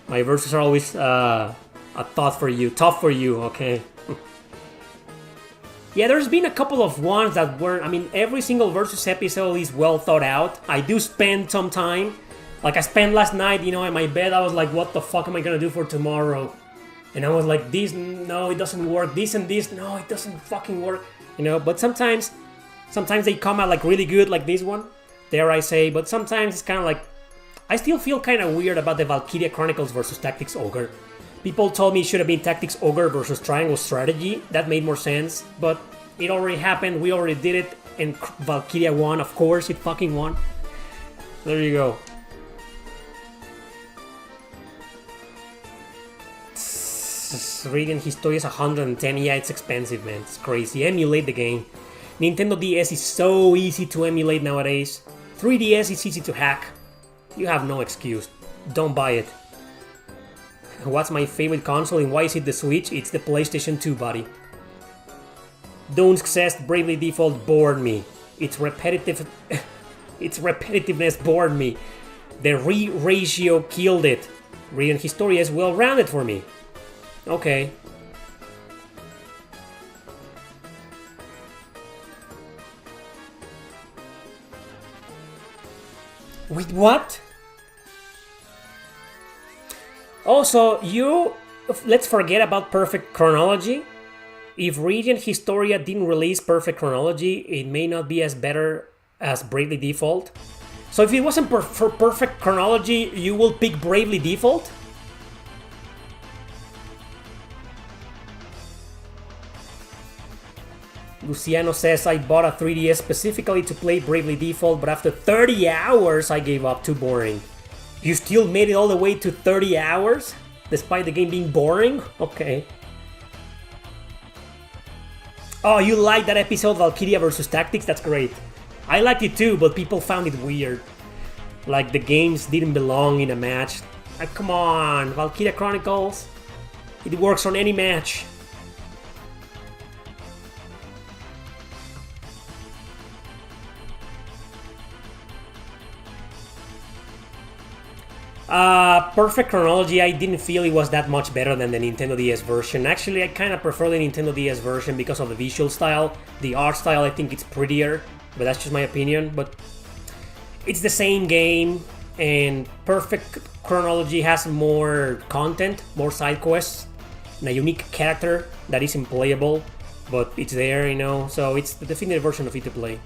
My verses are always a thought for you, tough for you, okay? Yeah, there's been a couple of ones that weren't... I mean, every single versus episode is well thought out. I do spend some time. Like, I spent last night, you know, in my bed, I was like, what the fuck am I gonna do for tomorrow? And I was like, this, no, it doesn't work. This and this, no, it doesn't fucking work. You know, but sometimes they come out like really good, like this one, dare I say. But sometimes it's kind of like, I still feel kind of weird about the Valkyria Chronicles versus Tactics Ogre. People told me it should have been Tactics Ogre versus Triangle Strategy. That made more sense, but it already happened. We already did it, and Valkyria won. Of course, it fucking won. There you go. Radiant Historia is 110. Yeah, it's expensive, man. It's crazy. Emulate the game. Nintendo DS is so easy to emulate nowadays. 3DS is easy to hack. You have no excuse. Don't buy it. What's my favorite console and why is it the Switch? It's the PlayStation 2, buddy. Donsk says Bravely Default bored me. Its repetitive... its repetitiveness bored me. The ratio killed it. Radiant Historia is well-rounded for me. Okay. Wait, what? Also, let's forget about Perfect Chronology. If Radiant Historia didn't release Perfect Chronology, it may not be as better as Bravely Default. So if it wasn't for Perfect Chronology, you will pick Bravely Default? Luciano says, I bought a 3DS specifically to play Bravely Default, but after 30 hours I gave up, too boring. You still made it all the way to 30 hours? Despite the game being boring? Okay. Oh, you like that episode, Valkyria vs. Tactics? That's great. I liked it too, but people found it weird. Like the games didn't belong in a match. Come on, Valkyria Chronicles. It works on any match. Perfect chronology, I didn't feel it was that much better than the Nintendo DS version. Actually, I kind of prefer the Nintendo DS version because of the visual style. The art style, I think it's prettier, but that's just my opinion. But it's the same game, and Perfect Chronology has more content, more side quests, and a unique character that isn't playable, but it's there, you know, so it's the definitive version of it to play.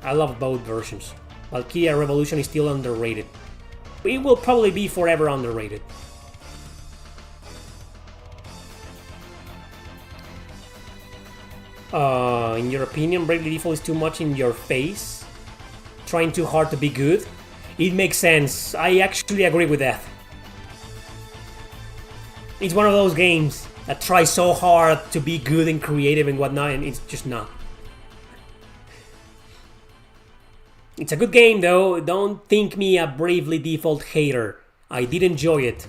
I love both versions. Valkyria Revolution is still underrated. It will probably be forever underrated. In your opinion, Bravely Default is too much in your face? Trying too hard to be good? It makes sense. I actually agree with that. It's one of those games that try so hard to be good and creative and whatnot, and it's just not. It's a good game though, don't think me a Bravely Default hater. I did enjoy it.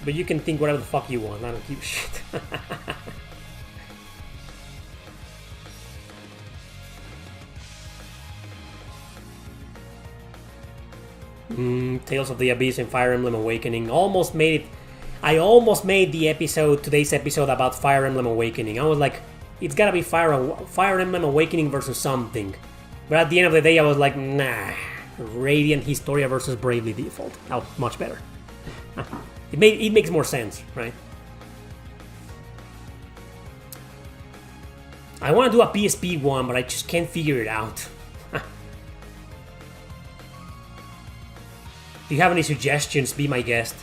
But you can think whatever the fuck you want, I don't give a shit. Tales of the Abyss and Fire Emblem Awakening. Almost made it. I almost made the episode, today's episode, about Fire Emblem Awakening. I was like, it's gotta be Fire Emblem Awakening versus something. But at the end of the day, I was like, nah. Radiant Historia versus Bravely Default. Oh, much better. It makes more sense, right? I want to do a PSP one, but I just can't figure it out. If you have any suggestions, be my guest.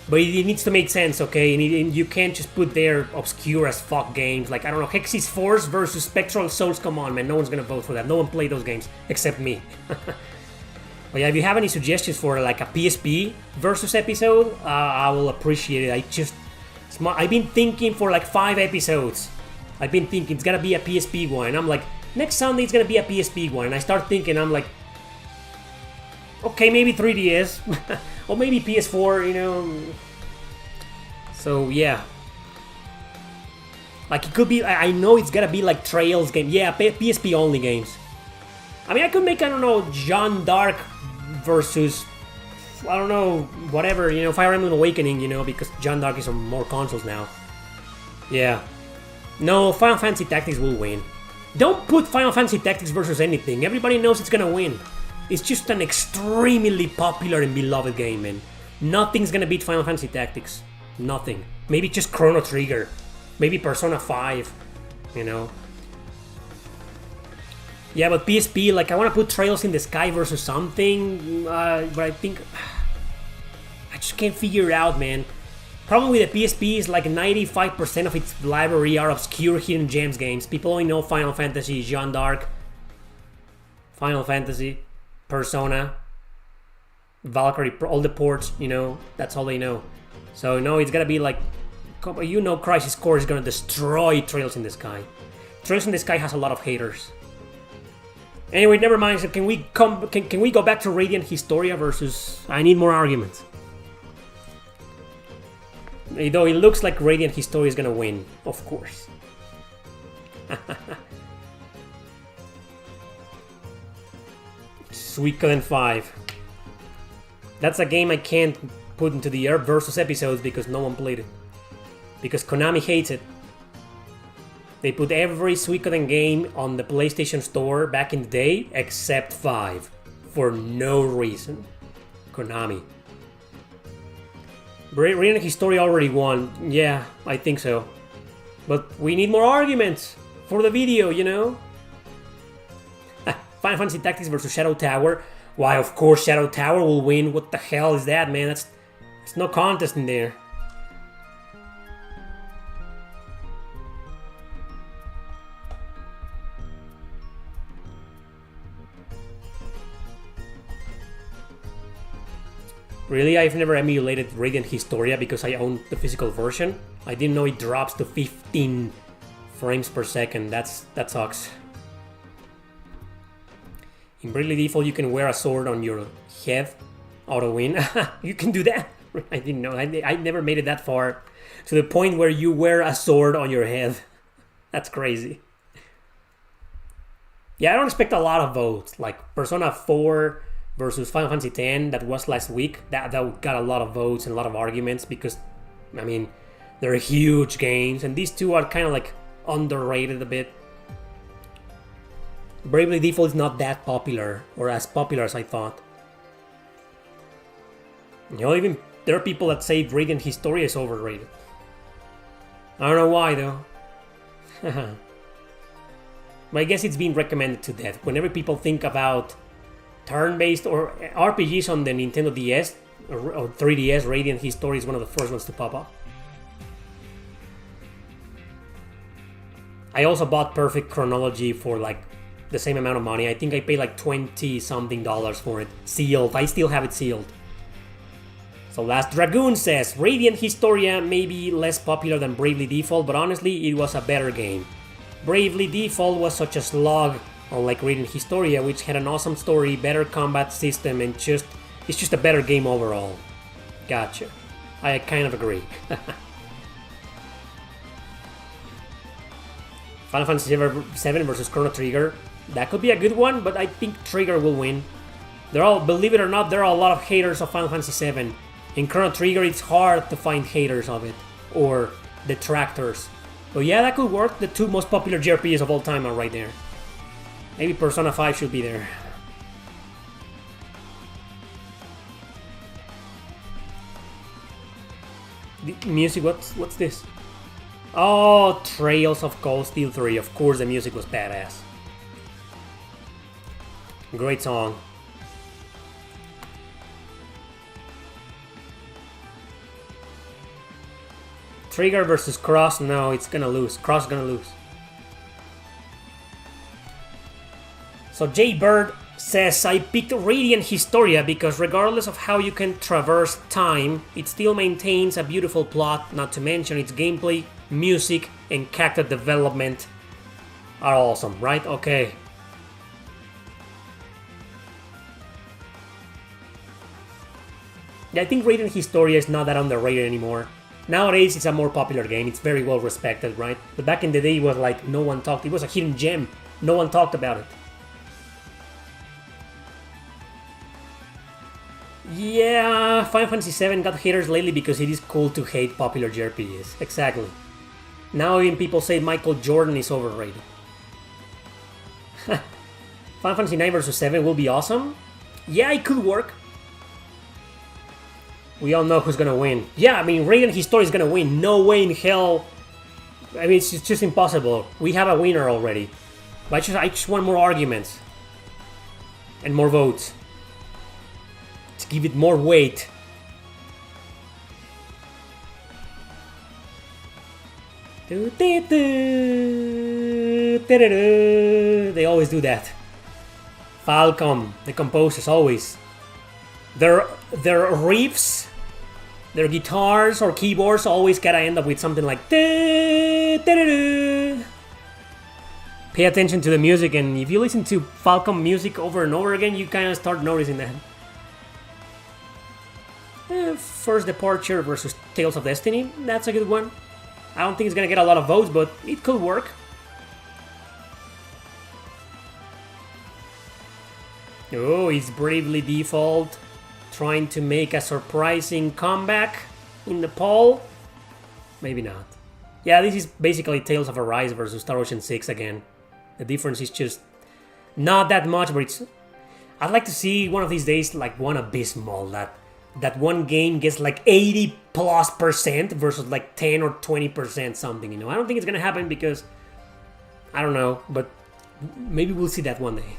But it needs to make sense, okay? And you can't just put there obscure as fuck games. Like, I don't know, Hexy's Force versus Spectral Souls. Come on, man. No one's gonna vote for that. No one played those games except me. But yeah, if you have any suggestions for like a PSP versus episode, I will appreciate it. I've been thinking for like 5 episodes. I've been thinking it's gotta be a PSP one. And I'm like, next Sunday it's gonna be a PSP one. And I start thinking, I'm like, okay, maybe 3DS. Or maybe PS4, you know. So, yeah. Like, it could be, I know it's gotta be like Trails game. Yeah, PSP only games. I mean, I could make, I don't know, Jeanne d'Arc versus, I don't know, whatever, you know, Fire Emblem Awakening, you know, because Jeanne d'Arc is on more consoles now. Yeah. No, Final Fantasy Tactics will win. Don't put Final Fantasy Tactics versus anything. Everybody knows it's gonna win. It's just an extremely popular and beloved game, man. Nothing's gonna beat Final Fantasy Tactics. Nothing. Maybe just Chrono Trigger. Maybe Persona 5. You know? Yeah, but PSP, like, I want to put Trails in the Sky versus something. But I think... I just can't figure it out, man. Problem with the PSP is like 95% of its library are obscure hidden gems games. People only know Final Fantasy, Jeanne d'Arc, Final Fantasy, Persona, Valkyrie, all the ports, you know, that's all they know. So, no, it's gotta be like, you know, Crisis Core is gonna destroy Trails in the Sky. Trails in the Sky has a lot of haters. Anyway, never mind. So can we go back to Radiant Historia versus... I need more arguments. Though it looks like Radiant Historia is gonna win, of course. Suikoden 5. That's a game I can't put into the Herb versus episodes because no one played it. Because Konami hates it. They put every Suikoden game on the PlayStation Store back in the day except 5. For no reason. Konami. Radiant Historia already won. Yeah, I think so. But we need more arguments for the video, you know? Final Fantasy Tactics versus Shadow Tower. Why, of course Shadow Tower will win. What the hell is that, man? That's no contest in there. Really? I've never emulated Radiant Historia because I own the physical version. I didn't know it drops to 15 frames per second. That sucks. In Bravely Default, you can wear a sword on your head auto win. You can do that? I didn't know. I never made it that far. To the point where you wear a sword on your head. That's crazy. Yeah, I don't expect a lot of votes. Like Persona 4 versus Final Fantasy X that was last week. That got a lot of votes and a lot of arguments because, I mean, they're huge games. And these two are kind of like underrated a bit. Bravely Default is not that popular, or as popular as I thought. You know, even there are people that say Radiant Historia is overrated. I don't know why though. But I guess it's been recommended to death. Whenever people think about turn-based or RPGs on the Nintendo DS or 3DS, Radiant Historia is one of the first ones to pop up. I also bought Perfect Chronology for like the same amount of money. I think I paid like $20-something for it. Sealed. I still have it sealed. So Last Dragoon says, Radiant Historia may be less popular than Bravely Default, but honestly, it was a better game. Bravely Default was such a slog, unlike Radiant Historia, which had an awesome story, better combat system, and it's just a better game overall. Gotcha. I kind of agree. Final Fantasy VII versus Chrono Trigger. That could be a good one, but I think Trigger will win. Believe it or not, there are a lot of haters of Final Fantasy VII. In Chrono Trigger, it's hard to find haters of it, or detractors. But yeah, that could work. The two most popular JRPGs of all time are right there. Maybe Persona 5 should be there. The music, what's this? Oh, Trails of Cold Steel 3. Of course the music was badass. Great song. Trigger versus Cross, no, it's gonna lose. Cross is gonna lose. So Jay Bird says, I picked Radiant Historia because regardless of how you can traverse time, it still maintains a beautiful plot, not to mention its gameplay, music, and character development are awesome, right? Okay. Yeah, I think Radiant Historia is not that underrated anymore. Nowadays, it's a more popular game. It's very well respected, right? But back in the day, it was like no one talked. It was a hidden gem. No one talked about it. Yeah, Final Fantasy VII got haters lately because it is cool to hate popular JRPGs. Exactly. Now even people say Michael Jordan is overrated. Final Fantasy IX vs 7 will be awesome. Yeah, it could work. We all know who's gonna win. Yeah, I mean, Radiant Historia is gonna win. No way in hell. I mean, it's just impossible. We have a winner already. But I just want more arguments. And more votes. To give it more weight. They always do that. Falcom, the composers, always. Their riffs, their guitars or keyboards always gotta end up with something like Pay attention to the music, and if you listen to Falcom music over and over again, you kind of start noticing that. First Departure versus Tales of Destiny, that's a good one. I don't think it's gonna get a lot of votes, but it could work. Oh, it's Bravely Default trying to make a surprising comeback in the poll. Maybe not. Yeah, this is basically Tales of Arise versus Star Ocean 6 again. The difference is just not that much, but it's... I'd like to see one of these days like one abysmal that one game gets like 80+% versus like 10 or 20% something, you know. I don't think it's gonna happen because I don't know, but maybe we'll see that one day.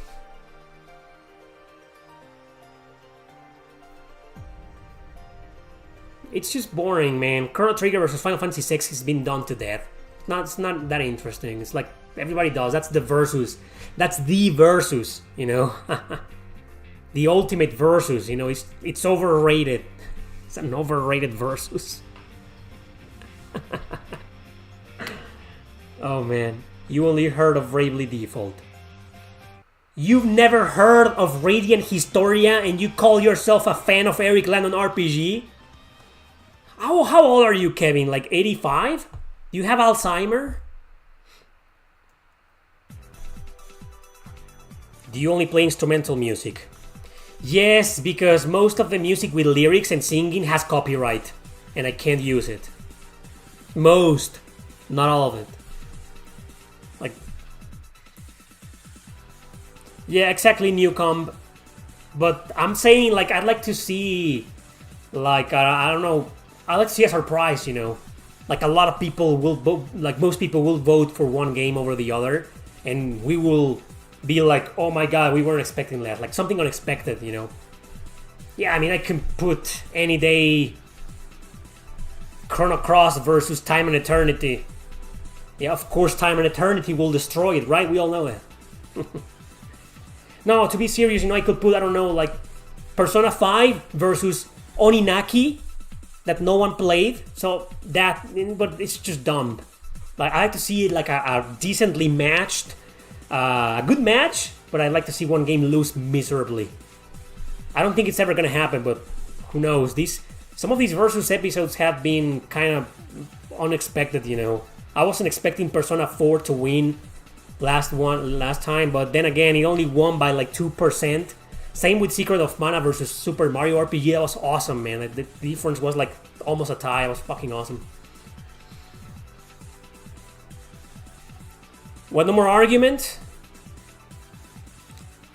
It's just boring, man. Chrono Trigger versus Final Fantasy VI has been done to death. It's not that interesting. It's like everybody does. That's the versus. That's the versus, you know. The ultimate versus, you know. It's overrated. It's an overrated versus. Oh man, you only heard of Bravely Default. You've never heard of Radiant Historia and you call yourself a fan of Erick Landon RPG? How old are you, Kevin? Like 85? Do you have Alzheimer? Do you only play instrumental music? Yes, because most of the music with lyrics and singing has copyright, and I can't use it. Most, not all of it. Like, yeah, exactly, Newcomb. But I'm saying, like, I'd like to see, like, I don't know, I'd like to see a surprise, you know. Like, a lot of people will vote, like, most people will vote for one game over the other, and we will be like, oh my god, we weren't expecting that. Like, something unexpected, you know. Yeah, I mean, I can put any day Chrono Cross versus Time and Eternity. Yeah, of course, Time and Eternity will destroy it, right? We all know that. No, to be serious, you know, I could put, I don't know, like, Persona 5 versus Oninaki that no one played. So that, but it's just dumb. Like, I like to see it like a decently matched, a good match, but I'd like to see one game lose miserably. I don't think it's ever gonna happen, but who knows? Some of these versus episodes have been kind of unexpected, you know. I wasn't expecting Persona 4 to win last time, but then again, it only won by like 2%. Same with Secret of Mana versus Super Mario RPG. That was awesome, man. The difference was like almost a tie. It was fucking awesome. What, no more argument?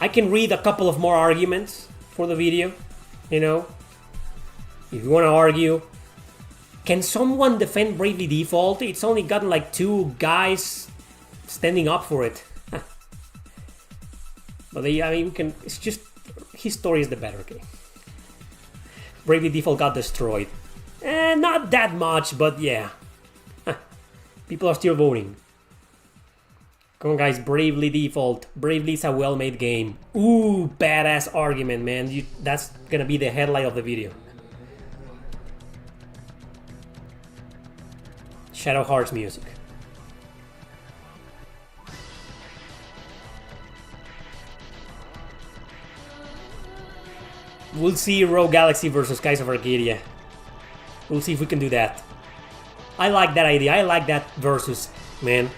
I can read a couple of more arguments for the video, you know. If you want to argue, can someone defend Bravely Default? It's only gotten like 2 guys standing up for it. But I mean, we can. It's just his story is the better, okay? Bravely Default got destroyed. Not that much, but yeah. People are still voting. Come on, guys, Bravely Default. Bravely is a well-made game. Ooh, badass argument, man. That's gonna be the headlight of the video. Shadow Hearts music. We'll see Rogue Galaxy versus Skies of Arcadia. We'll see if we can do that. I like that idea. I like that versus, man.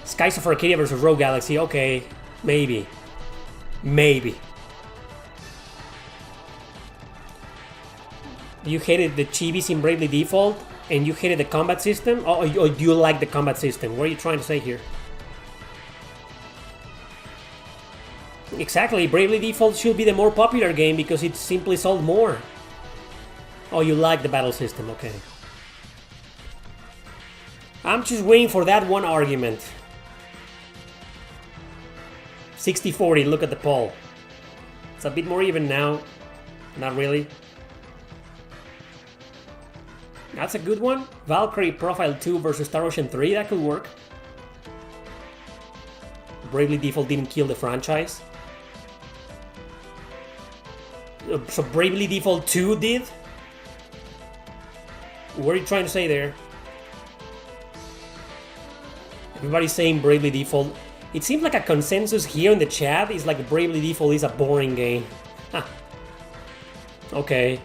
Skies of Arcadia versus Rogue Galaxy. Okay, maybe. Maybe. You hated the chibis in Bravely Default, and you hated the combat system? Or do you like the combat system? What are you trying to say here? Exactly, Bravely Default should be the more popular game because it simply sold more. Oh, you like the battle system, okay. I'm just waiting for that one argument. 60-40, look at the poll. It's a bit more even now. Not really. That's a good one. Valkyrie Profile 2 versus Star Ocean 3, that could work. Bravely Default didn't kill the franchise. So Bravely Default 2 did? What are you trying to say there? Everybody's saying Bravely Default. It seems like a consensus here in the chat is like Bravely Default is a boring game. Huh. Okay.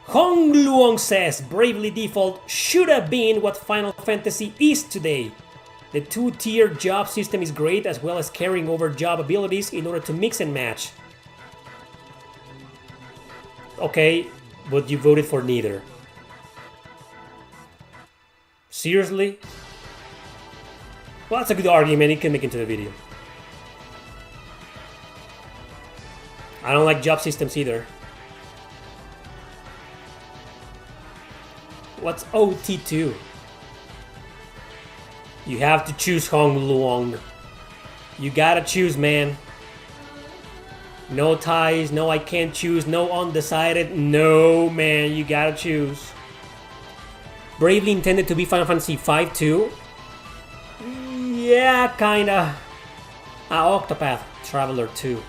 Hong Luong says Bravely Default should have been what Final Fantasy is today. The 2-tier job system is great, as well as carrying over job abilities in order to mix and match. Okay, but you voted for neither. Seriously? Well, that's a good argument. It can make it into the video. I don't like job systems either. What's OT2? You have to choose Hong Luong. You gotta choose, man. No ties, no I can't choose, no undecided. No, man, you gotta choose. Bravely intended to be Final Fantasy V too? Yeah, kinda. Octopath Traveler 2.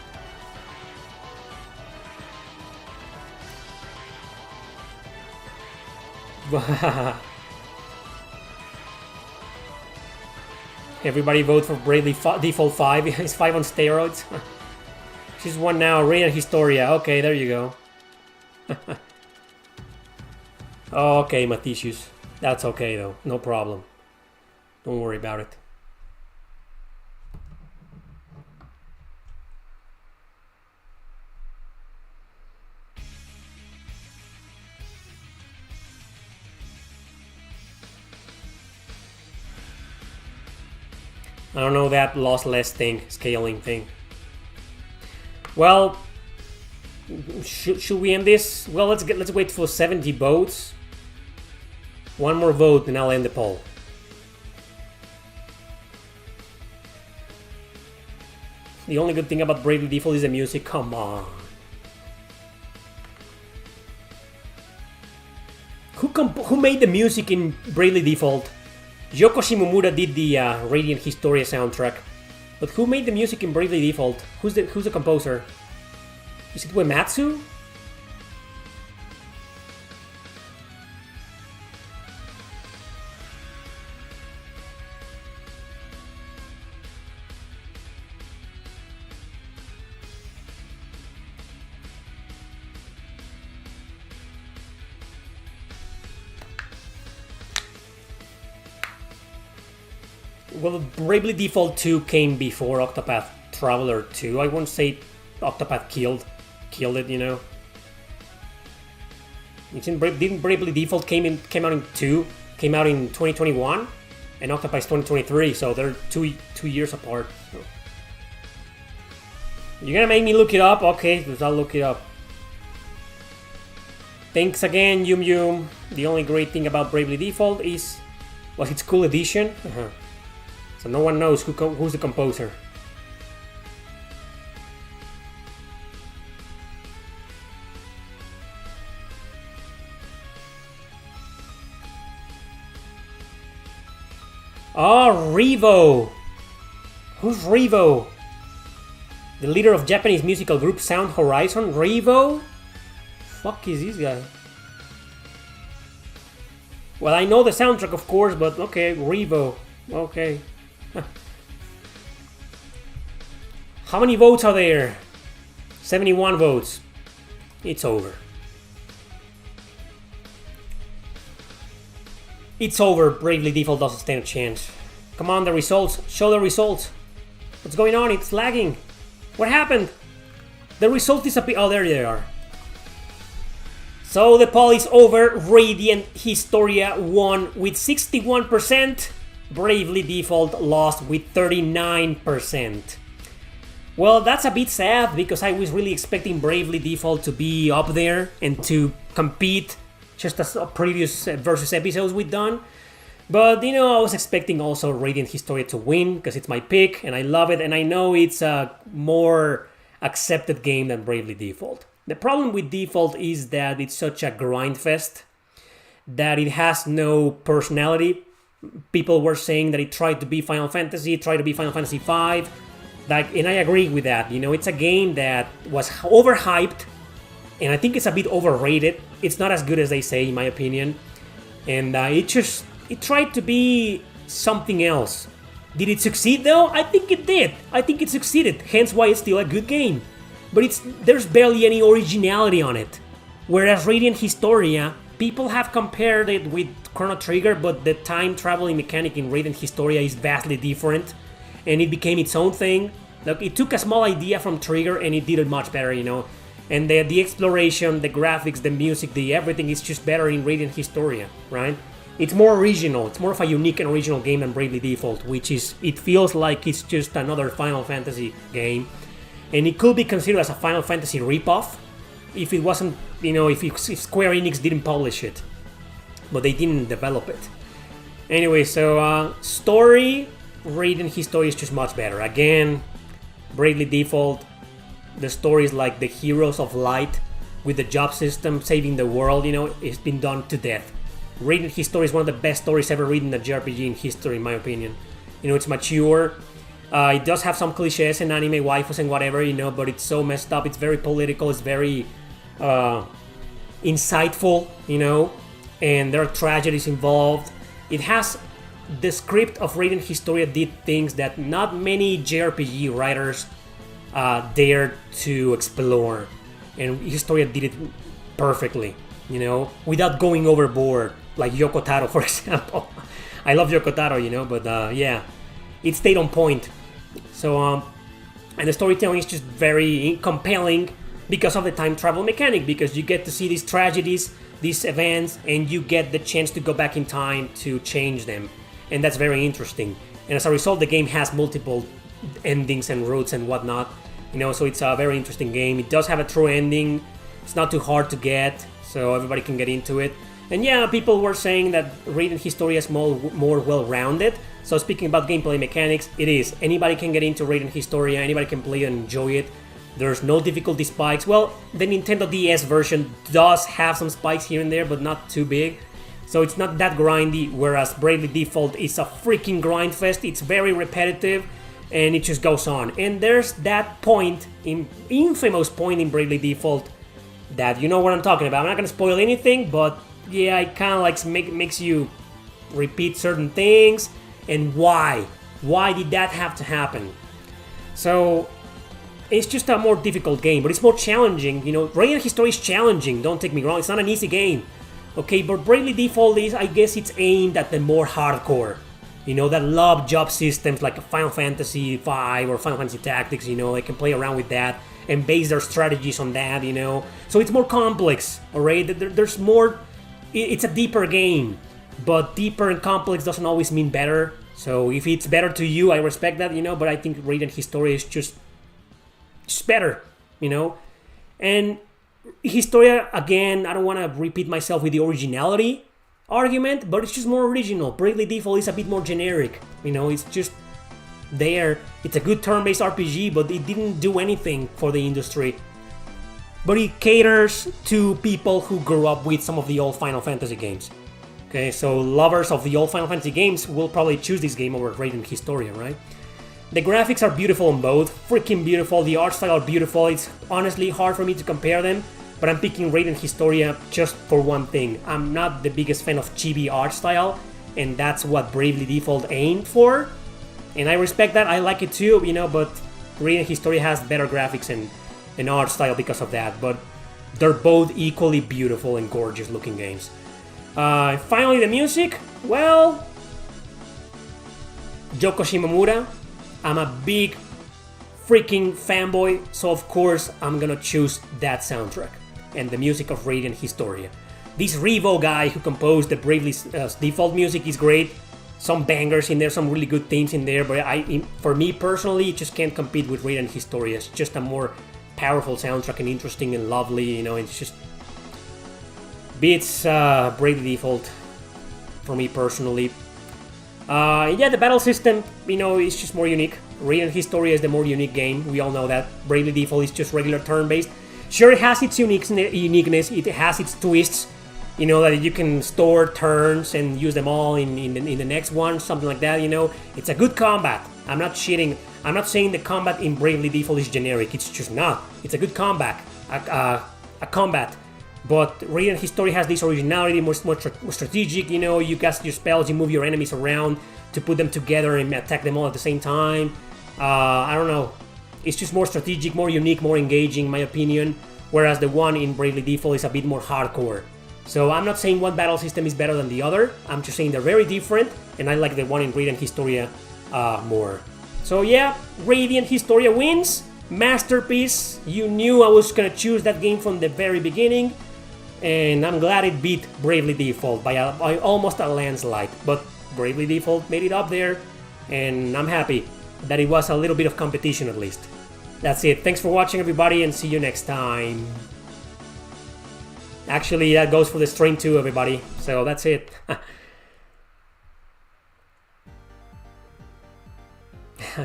Everybody vote for Bravely Default 5. It's 5 on steroids. She's one now. Radiant Historia. Okay, there you go. Okay, Maticius. That's okay though. No problem. Don't worry about it. I don't know that lossless thing, scaling thing. Well, should we end this? Well, let's wait for 70 votes. One more vote, and I'll end the poll. The only good thing about Bravely Default is the music. Come on. Who made the music in Bravely Default? Yoko Shimomura did the Radiant Historia soundtrack, but who made the music in Bravely Default? Who's the composer? Is it Uematsu? Well, Bravely Default 2 came before Octopath Traveler 2. I won't say Octopath killed it, you know. Didn't Bravely Default came out in 2021, and Octopath 2023, so they're two years apart. So. You're gonna make me look it up? Okay, I'll look it up. Thanks again, Yum Yum. The only great thing about Bravely Default is, well, its cool edition. So no one knows who's the composer. Oh, Revo! Who's Revo? The leader of Japanese musical group Sound Horizon? Revo? Fuck is this guy? Well, I know the soundtrack, of course, but okay, Revo. Okay. How many votes are there? 71 votes. It's over. It's over. Bravely Default doesn't stand a chance. Come on, the results. Show the results. What's going on? It's lagging. What happened? The results disappear. Oh, there they are. So the poll is over. Radiant Historia won with 61%. Bravely Default lost with 39%. Well, that's a bit sad because I was really expecting Bravely Default to be up there and to compete just as previous versus episodes we've done. But, you know, I was expecting also Radiant Historia to win because it's my pick and I love it and I know it's a more accepted game than Bravely Default. The problem with Default is that it's such a grind fest that it has no personality. People were saying that it tried to be Final Fantasy, tried to be Final Fantasy V. And I agree with that. You know, it's a game that was overhyped, and I think it's a bit overrated. It's not as good as they say, in my opinion. And it tried to be something else. Did it succeed though? I think it did. I think it succeeded, hence why it's still a good game. But there's barely any originality on it. Whereas Radiant Historia, people have compared it with Chrono Trigger, but the time traveling mechanic in Radiant Historia is vastly different. And it became its own thing. Like, it took a small idea from Trigger and it did it much better, you know. And the exploration, the graphics, the music, everything is just better in Radiant Historia, right? It's more original. It's more of a unique and original game than Bravely Default, which is, it feels like it's just another Final Fantasy game. And it could be considered as a Final Fantasy ripoff if it wasn't, you know, if Square Enix didn't publish it. But they didn't develop it. Anyway, so story, Radiant Historia is just much better. Again, Bravely Default, the story is like the Heroes of Light with the job system, saving the world, you know, it's been done to death. Radiant Historia is one of the best stories ever written in the JRPG in history, in my opinion. You know, it's mature. It does have some cliches and anime waifus and whatever, you know, but it's so messed up. It's very political. It's very insightful, you know, and there are tragedies involved. It has the script of Radiant Historia did things that not many JRPG writers dared to explore, and Historia did it perfectly, you know, without going overboard, like Yoko Taro, for example. I love Yoko Taro, you know, but yeah, it stayed on point. So, and the storytelling is just very compelling because of the time travel mechanic, because you get to see these tragedies, these events, and you get the chance to go back in time to change them. And that's very interesting. And as a result, the game has multiple endings and routes and whatnot. You know, so it's a very interesting game. It does have a true ending. It's not too hard to get, so everybody can get into it. And yeah, people were saying that Radiant Historia is more well-rounded. So speaking about gameplay mechanics, it is. Anybody can get into Radiant Historia, anybody can play it and enjoy it. There's no difficulty spikes. Well, the Nintendo DS version does have some spikes here and there, but not too big. So it's not that grindy, whereas Bravely Default is a freaking grind fest. It's very repetitive, and it just goes on. And there's that point, infamous point in Bravely Default, that you know what I'm talking about. I'm not gonna spoil anything, but yeah, it kind of like makes you repeat certain things. And why? Why did that have to happen? So it's just a more difficult game, but it's more challenging. You know, Radiant Historia is challenging, don't take me wrong. It's not an easy game. Okay, but Bravely Default is, I guess it's aimed at the more hardcore. You know, that love job systems like Final Fantasy V or Final Fantasy Tactics, you know, they can play around with that and base their strategies on that, you know. So it's more complex, alright? There's more, it's a deeper game, but deeper and complex doesn't always mean better. So if it's better to you, I respect that, you know, but I think Radiant Historia is just better, you know. And Historia, again, I don't want to repeat myself with the originality argument, but it's just more original. Bravely Default is a bit more generic, you know. It's just there. It's a good turn-based RPG, but it didn't do anything for the industry. But it caters to people who grew up with some of the old Final Fantasy games. Okay, so lovers of the old Final Fantasy games will probably choose this game over Radiant Historia, right? The graphics are beautiful on both, freaking beautiful. The art style are beautiful. It's honestly hard for me to compare them, but I'm picking Radiant Historia just for one thing. I'm not the biggest fan of chibi art style, and that's what Bravely Default aimed for. And I respect that, I like it too, you know, but Radiant Historia has better graphics and art style because of that, but they're both equally beautiful and gorgeous looking games. Finally, the music, well, Yoko Shimomura. I'm a big freaking fanboy, so of course I'm gonna choose that soundtrack and the music of Radiant Historia. This Revo guy who composed the Bravely Default music is great. Some bangers in there, some really good themes in there, but for me personally, it just can't compete with Radiant Historia. It's just a more powerful soundtrack and interesting and lovely, you know. It's just beats Bravely Default for me personally. Yeah, the battle system, you know, is just more unique. Radiant Historia is the more unique game. We all know that. Bravely Default is just regular turn-based. Sure, it has its uniqueness. It has its twists. You know, that you can store turns and use them all in the next one, something like that, you know. It's a good combat. I'm not cheating. I'm not saying the combat in Bravely Default is generic. It's just not. It's a good combat. A combat. But Radiant Historia has this originality, more strategic, you know. You cast your spells, you move your enemies around to put them together and attack them all at the same time. I don't know. It's just more strategic, more unique, more engaging, in my opinion. Whereas the one in Bravely Default is a bit more hardcore. So I'm not saying one battle system is better than the other. I'm just saying they're very different, and I like the one in Radiant Historia more. So yeah, Radiant Historia wins. Masterpiece. You knew I was gonna choose that game from the very beginning, and I'm glad it beat Bravely Default by almost a landslide. But Bravely Default made it up there, and I'm happy that it was a little bit of competition at least. That's it. Thanks for watching, everybody, and see you next time. Actually, that goes for the stream too, everybody. So that's it.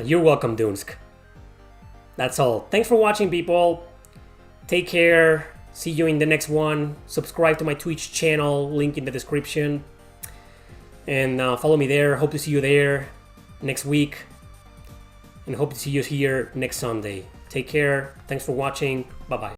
You're welcome, Dunsk. That's all. Thanks for watching, people. Take care. See you in the next one. Subscribe to my Twitch channel, link in the description. And follow me there. Hope to see you there next week. And hope to see you here next Sunday. Take care. Thanks for watching. Bye-bye.